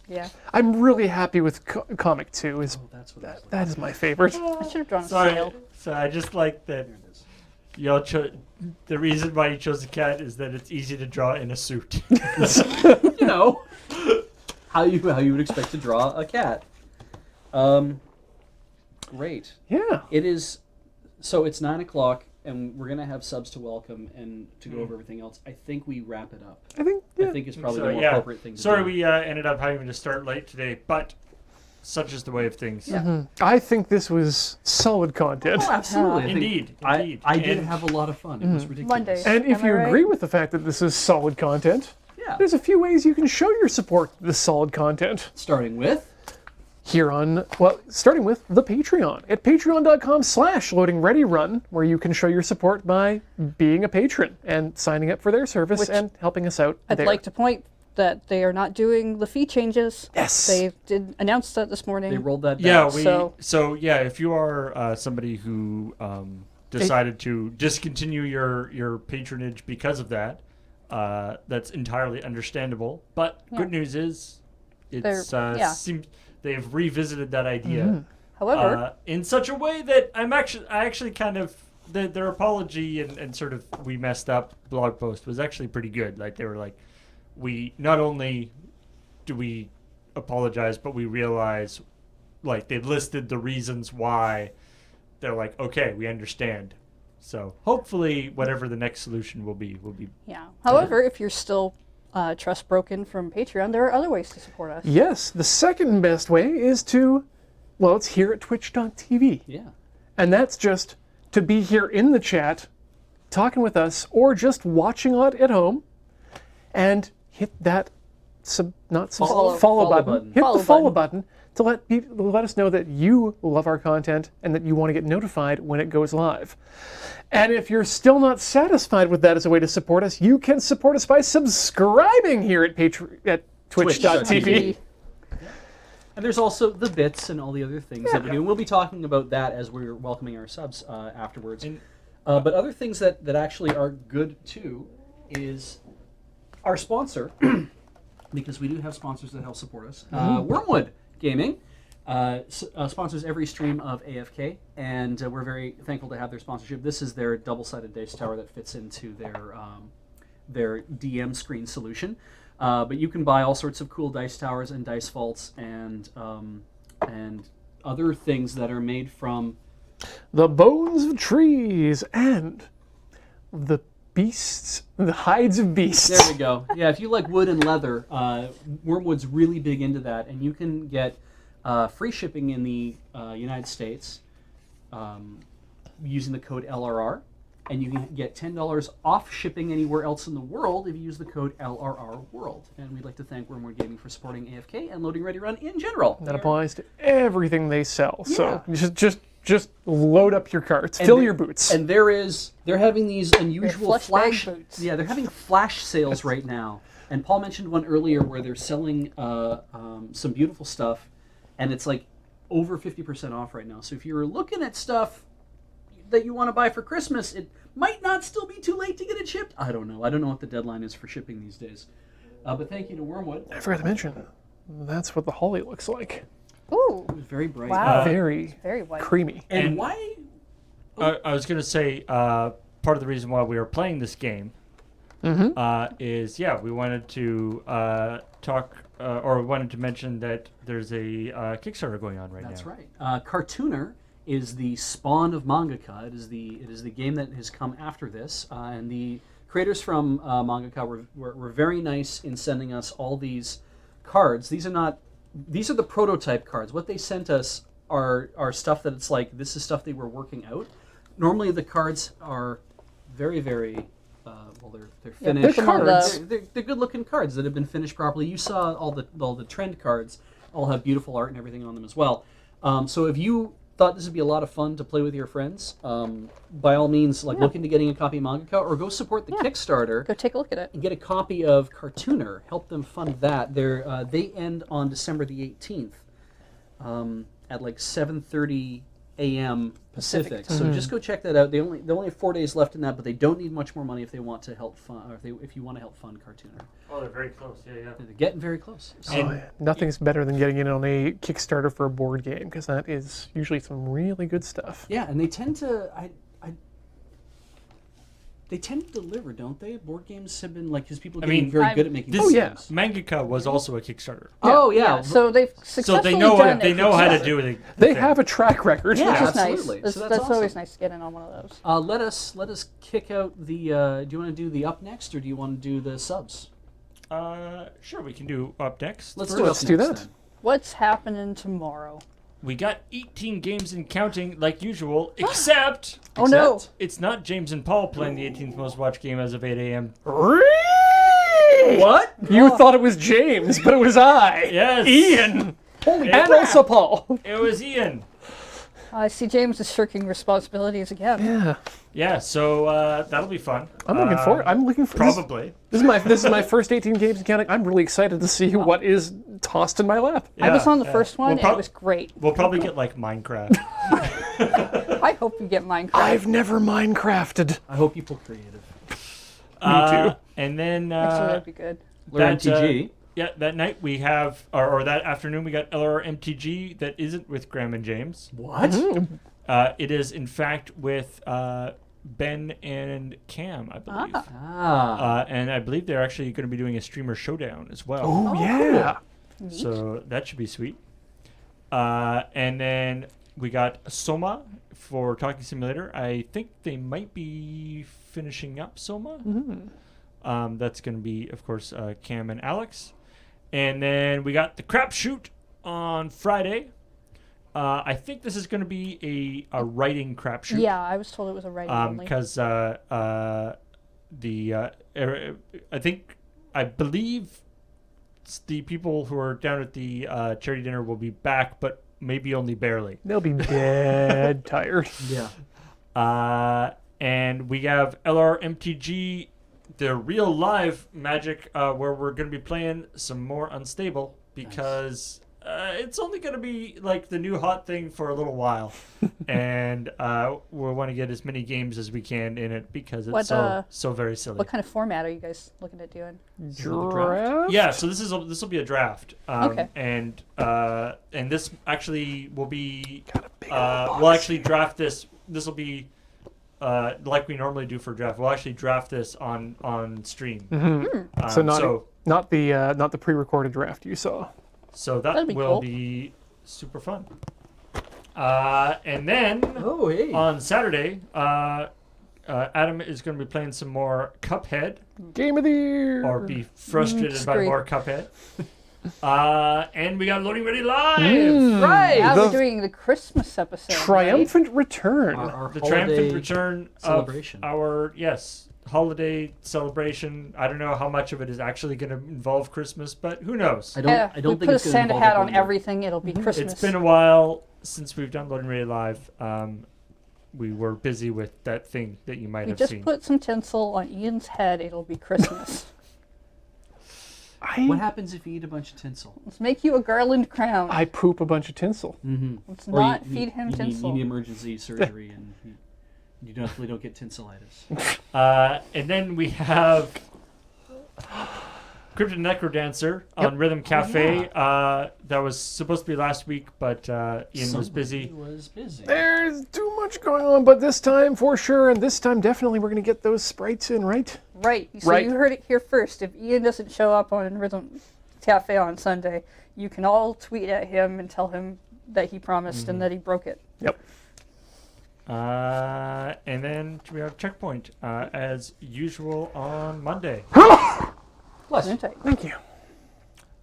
Yeah. I'm really happy with comic 2. Is Oh, that's what it is. that is my favorite. I should have drawn a Sorry, snail. so I just like that There it is. y'all the reason why you chose a cat is that it's easy to draw in a suit. You know, how you would expect to draw a cat. Great. Yeah. It is. So it's 9:00, and we're gonna have subs to welcome and to go over everything else. I think we wrap it up. I think. Yeah. I think it's probably So, the more yeah. appropriate thing to Sorry do. we ended up having to start late today, but such is the way of things. Yeah. I think this was solid content. Oh, absolutely. I think Indeed, I, indeed. I did And- have a lot of fun. It was ridiculous. Monday. And if Am I you right? agree with the fact that this is solid content, Yeah. there's a few ways you can show your support to this solid content. Starting with. Here on, well, starting with the Patreon at patreon.com/loadingreadyrun, where you can show your support by being a patron and signing up for their service Which and helping us out I'd there. like to point that they are not doing the fee changes. Yes. They did announce that this morning. They rolled that back. Yeah, So- yeah, if you are somebody who decided to discontinue your patronage because of that, that's entirely understandable. But Yeah. good news is, it's yeah. seems they've revisited that idea However, in such a way that I actually kind of their apology and sort of we messed up blog post was actually pretty good. Like they were like, we not only do we apologize, but we realize, like they listed the reasons why. They're like, okay, we understand. So hopefully, whatever the next solution will be yeah. However, if you're still trust broken from Patreon, there are other ways to support us. Yes, the second best way is to, well, it's here at twitch.tv. Yeah. And that's just to be here in the chat, talking with us, or just watching it at home, and hit that follow button. Hit Follow the follow button. button to let us know that you love our content and that you want to get notified when it goes live. And if you're still not satisfied with that as a way to support us, you can support us by subscribing here at twitch.tv. And there's also the bits and all the other things that we do. And we'll be talking about that as we're welcoming our subs afterwards. But other things that actually are good too is our sponsor, because we do have sponsors that help support us. Wormwood Gaming sponsors every stream of AFK, and we're very thankful to have their sponsorship. This is their double-sided dice tower that fits into their DM screen solution. But you can buy all sorts of cool dice towers and dice vaults and other things that are made from The bones of trees and the beasts, the hides of beasts. There we go. Yeah, if you like wood and leather, Wormwood's really big into that, and you can get free shipping in the United States using the code LRR, and you can get $10 off shipping anywhere else in the world if you use the code LRR World. And we'd like to thank Wormwood Gaming for supporting AFK and Loading Ready Run in general. That applies to everything they sell. So Yeah. just load up your carts, fill your boots. And they're having these unusual flush bag flash. boots. Yeah, they're having flash sales right now. And Paul mentioned one earlier where they're selling some beautiful stuff, and it's like over 50% off right now. So if you're looking at stuff that you want to buy for Christmas, it might not still be too late to get it shipped. I don't know. I don't know what the deadline is for shipping these days. But thank you to Wormwood. I forgot to mention, that's what the holly looks like. Ooh, It was very bright. Wow. Very very white. creamy. And And- why? I was going to say, part of the reason why we are playing this game is, we wanted to talk, or wanted to mention that there's a Kickstarter going on right now. That's right. Cartooner is the spawn of Mangaka. It is the game that has come after this, and the creators from Mangaka were very nice in sending us all these cards. These are the prototype cards. What they sent us are stuff that it's like this is stuff they were working out. Normally the cards are very very they're finished. they're cards. They're good looking cards that have been finished properly. You saw all the trend cards all have beautiful art and everything on them as well. So if you thought this would be a lot of fun to play with your friends, by all means, look into getting a copy of Mangaka or go support the Kickstarter Go take a look at it. and get a copy of Cartooner. Help them fund that. They end on December the 18th at like 7:30 a.m. Pacific. So just go check that out. They only have 4 days left in that, but they don't need much more money if they want to help fund, or if you want to help fund Cartooner. Oh, they're very close. Yeah. They're getting very close. So- Oh, yeah. Nothing's better than getting in on a Kickstarter for a board game, because that is usually some really good stuff. yeah, and they tend to they tend to deliver, don't they? Board games have been because people are getting very good at making this- board yeah. games. Mangaka was also a Kickstarter. Oh yeah. So they've So successfully they know done they it. know how to do it. They have a track record. Yeah. Which is absolutely. nice. So That's that's always awesome. nice to get in on one of those. Let us kick out the. Do you want to do the up next, or do you want to do the subs? Sure, we can do up next. Let's Let's do do up that. next then. What's happening tomorrow? We got 18 games and counting like usual, except Oh no! Except- it's not James and Paul playing the 18th most watched game as of 8 a.m. What? You thought it was James, but it was I. Yes. Ian. Holy And crap. also Paul. It was Ian. I see James is shirking responsibilities again. Yeah. Yeah, so that'll be fun. I'm looking forward. I'm looking for Probably. This is my first 18 games and counting. I'm really excited to see what is tossed in my lap. I was Yeah, on the yeah. first one, We'll and prob- it was great. We'll probably get like Minecraft. I hope you get Minecraft. I've never Minecrafted. I hope you pull creative. too. And then Actually, that'd be good. Learn that, MTG. yeah, that night we have, or that afternoon we got LR MTG that isn't with Graham and James. What? It is in fact with Ben and Cam, I believe. Ah. And I believe they're actually going to be doing a streamer showdown as well. Oh, yeah. So that should be sweet. And then we got Soma for Talking Simulator. I think they might be finishing up Soma. That's going to be, of course, Cam and Alex. And then we got the Crapshoot on Friday. I think this is going to be a writing crapshoot. Yeah, I was told it was a writing only. Because I believe the people who are down at the charity dinner will be back, but maybe only barely. They'll be dead tired. Yeah. And we have LRMTG, the real live Magic, where we're going to be playing some more Unstable because it's only going to be like the new hot thing for a little while. And we want to get as many games as we can in it because it's so very silly. What kind of format are you guys looking at doing? Draft? Yeah, so this will be a draft. Okay. And this actually will be Got a big we'll actually draft this. This will be like we normally do for draft. We'll actually draft this on stream. So not the pre-recorded draft you saw. So that That'd be will cool. be super fun. And then Oh, hey. on Saturday, Adam is going to be playing some more Cuphead, Game of the year. or be frustrated by great. more Cuphead. And we got Loading Ready Live. Right. Now The we're doing the Christmas episode. triumphant return. Our The holiday triumphant return celebration. of our holiday celebration. I don't know how much of it is actually going to involve Christmas, but who knows? I Right? don't. Yeah, I don't we think put a it's gonna Santa involve hat the on wonder. everything. It'll be Christmas. It's been a while since we've done Loading Ready Live. We were busy with that thing that you might We have just seen. put some tinsel on Ian's head. It'll be Christmas. What happens if you eat a bunch of tinsel? Let's make you a garland crown. I poop a bunch of tinsel. Mm-hmm. Let's not feed him you tinsel. need emergency surgery, and you definitely don't get tinselitis. And then we have Cryptid Necrodancer on Rhythm Cafe. That was supposed to be last week, but Ian was busy. There's too much going on, but this time for sure, and this time definitely we're going to get those sprites in, right? Right. So Right. you heard it here first. If Ian doesn't show up on Rhythm Cafe on Sunday, you can all tweet at him and tell him that he promised and that he broke it. Yep. And then we have Checkpoint, as usual, on Monday. Isn't it? Thank you.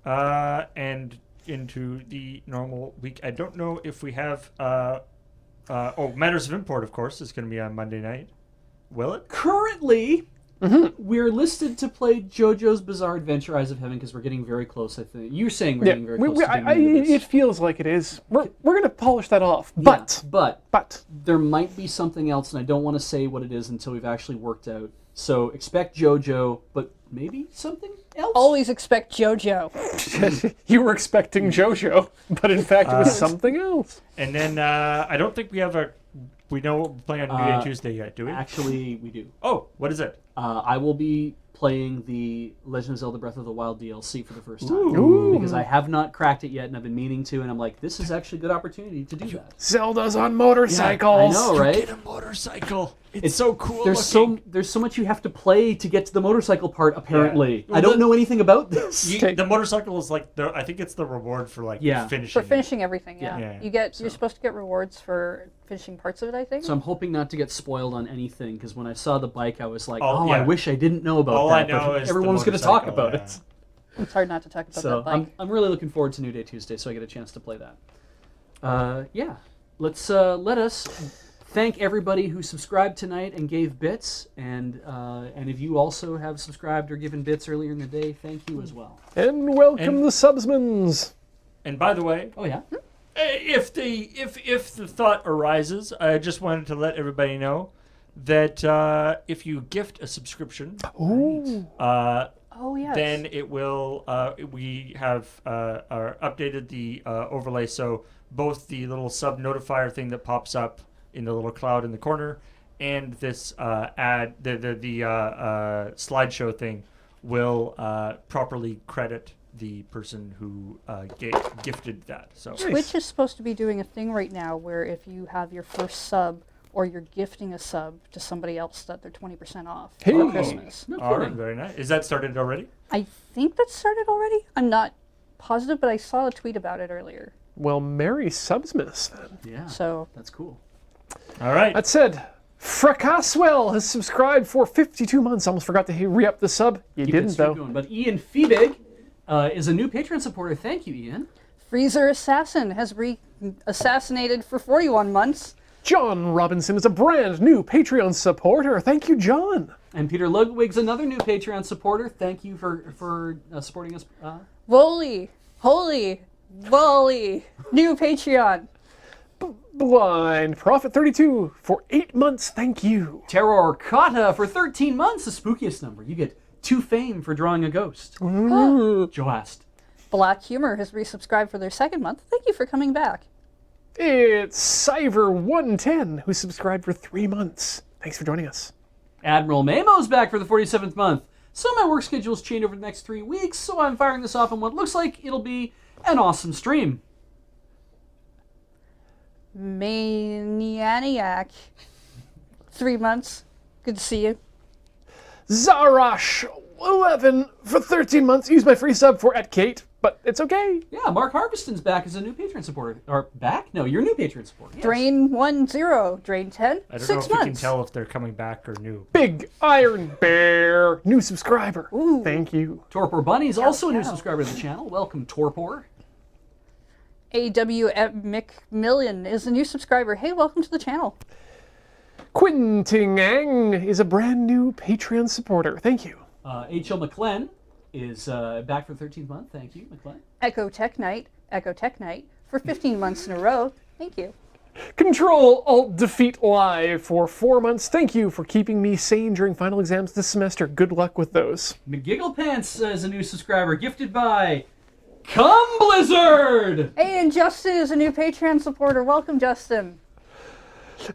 And into the normal week. I don't know if we have... Matters of Import, of course, is going to be on Monday night. Will it? Currently, we're listed to play JoJo's Bizarre Adventure: Eyes of Heaven because we're getting very close. I think you're saying we're Yeah, getting very close. to doing it this. feels like it is. We're going to polish that off, Yeah, but but there might be something else, and I don't want to say what it is until we've actually worked out. So expect JoJo, but maybe something else. Always expect JoJo. you were expecting JoJo, but in fact it was something else. And then I don't think we have we know what we're playing on New Day Tuesday yet, do we? Actually, we do. Oh, what is it? I will be playing the Legend of Zelda Breath of the Wild DLC for the first time. Ooh. Because I have not cracked it yet, and I've been meaning to, and I'm like, this is actually a good opportunity to do that. Zelda's on motorcycles. I know, right? Get a motorcycle. It's so cool. There's looking. there's so much you have to play to get to the motorcycle part. Apparently, Well, I don't know anything about this. The motorcycle is like I think it's the reward for finishing. For finishing everything, yeah. Yeah. You're supposed to get rewards for finishing parts of it, I think. So I'm hoping not to get spoiled on anything, because when I saw the bike, I was like, Oh, I yeah. wish I didn't know about All that. I know but is everyone was the going to talk motorcycle, about yeah. it. It's hard not to talk about So that bike. I'm really looking forward to New Day Tuesday, so I get a chance to play that. Let's let us thank everybody who subscribed tonight and gave bits, and if you also have subscribed or given bits earlier in the day, thank you as well. And welcome And- the subsmans. And by the way, Oh yeah, if the thought arises, I just wanted to let everybody know that if you gift a subscription, Ooh. Oh, yes. then it will. We have updated the overlay, so both the little sub notifier thing that pops up in the little cloud in the corner, and this the slideshow thing will properly credit the person who gifted that. So Twitch is supposed to be doing a thing right now where if you have your first sub or you're gifting a sub to somebody else, that they're 20% off Hey. for Christmas. no all right, kidding. very nice. Is that started already? I think that started already. I'm not positive, but I saw a tweet about it earlier. Well, Merry Subsmas then. Yeah, So that's cool. All right. That said, Fracaswell has subscribed for 52 months. Almost forgot to re-up the sub. You Keep didn't, that streak though. going. But Ian Feebig is a new Patreon supporter. Thank you, Ian. Freezer Assassin has assassinated for 41 months. John Robinson is a brand new Patreon supporter. Thank you, John. And Peter Ludwig's another new Patreon supporter. Thank you for supporting us. Holy, new Patreon. Blind Prophet 32 for 8 months. Thank you. Terror Kata for 13 months, the spookiest number. You get 2 fame for drawing a ghost. Joast. Black Humor has resubscribed for their 2nd month. Thank you for coming back. It's Cyver110 who subscribed for 3 months. Thanks for joining us. Admiral Mamo's back for the 47th month. So my work schedule's changed over the next 3 weeks, so I'm firing this off on what looks like it'll be an awesome stream. Maniac. 3 months. Good to see you. Zarash11 for 13 months. Use my free sub for @Kate. but it's okay. Yeah, Mark Harveston's back as a new Patreon supporter. Or back? No, you're a new Patreon supporter. Yes. Drain 10, Drain 10, I don't know 6 if you can months. tell if they're coming back or new. Big Iron Bear, new subscriber. Ooh. Thank you. Torpor Bunny is also a new cow. subscriber to the channel. Welcome, Torpor. AWM McMillian is a new subscriber. Hey, welcome to the channel. Quentin Tingang is a brand new Patreon supporter. Thank you. H.L. McClen is back for the 13th month. Thank you, McClen. Echo Tech Knight for 15 months in a row. Thank you. Control Alt Defeat Live for 4 months. Thank you for keeping me sane during final exams this semester. Good luck with those. McGiggle Pants is a new subscriber, gifted by Come Blizzard! Hey, and Justin is a new Patreon supporter. Welcome, Justin.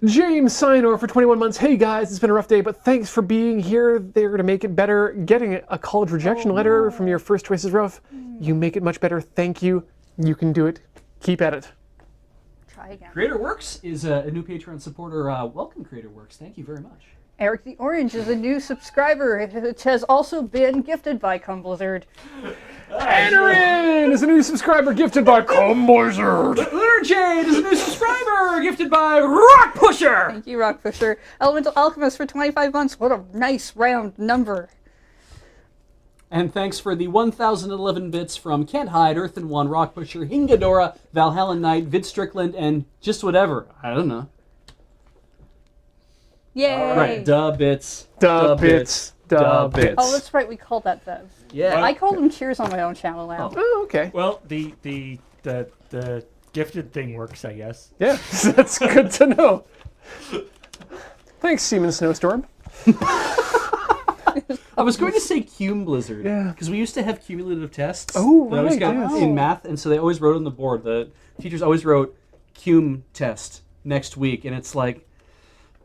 James Sinor for 21 months. Hey guys, it's been a rough day, but thanks for being here there to make it better. Getting a college rejection letter from your first choice is rough. You make it much better. Thank you. You can do it. Keep at it. Try again. Creator Works is a new Patreon supporter. Welcome, Creator Works. Thank you very much. Eric the Orange is a new subscriber, which has also been gifted by Come Blizzard. Anarin is a new subscriber gifted by Come Blizzard. Lunar Jade is a new subscriber, gifted by Rock Pusher! Thank you, Rock Pusher. Elemental Alchemist for 25 months. What a nice round number. And thanks for the 1,011 bits from Kent Hyde, Earthen One, Rock Pusher, Hingadora, Valhalla Knight, Vid Strickland, and just whatever. I don't know. Yay! Right, duh bits. Duh bits. Duh bits. Oh, that's right. We called that Bev. Yeah. I called them cheers on my own channel now. Oh, okay. Well, the gifted thing works, I guess. Yeah, that's good to know. Thanks, Seaman Snowstorm. I was going to say Cume Blizzard. Yeah. Because we used to have cumulative tests. Oh, that I always right, got yes. in math, and so they always wrote on the board. The teachers always wrote Cume test next week, and it's like,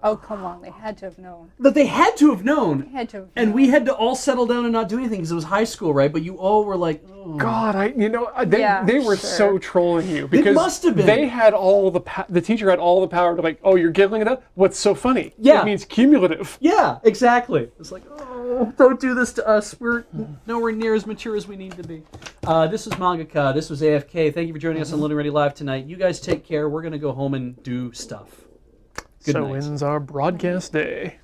Oh, come on. They had to have known. but they had to have known. They had to have And known. we had to all settle down and not do anything because it was high school, right? But you all were like, oh. God, Yeah, they were sure. so trolling you because must have been. they had all the teacher had all the power to like, oh, you're giggling it up. What's so funny? Yeah. It means cumulative. Yeah, exactly. It's like, oh, don't do this to us. We're nowhere near as mature as we need to be. This was Mangaka. This was AFK. Thank you for joining us on Loading Ready Live tonight. You guys take care. We're going to go home and do stuff. Good So night. ends our broadcast day.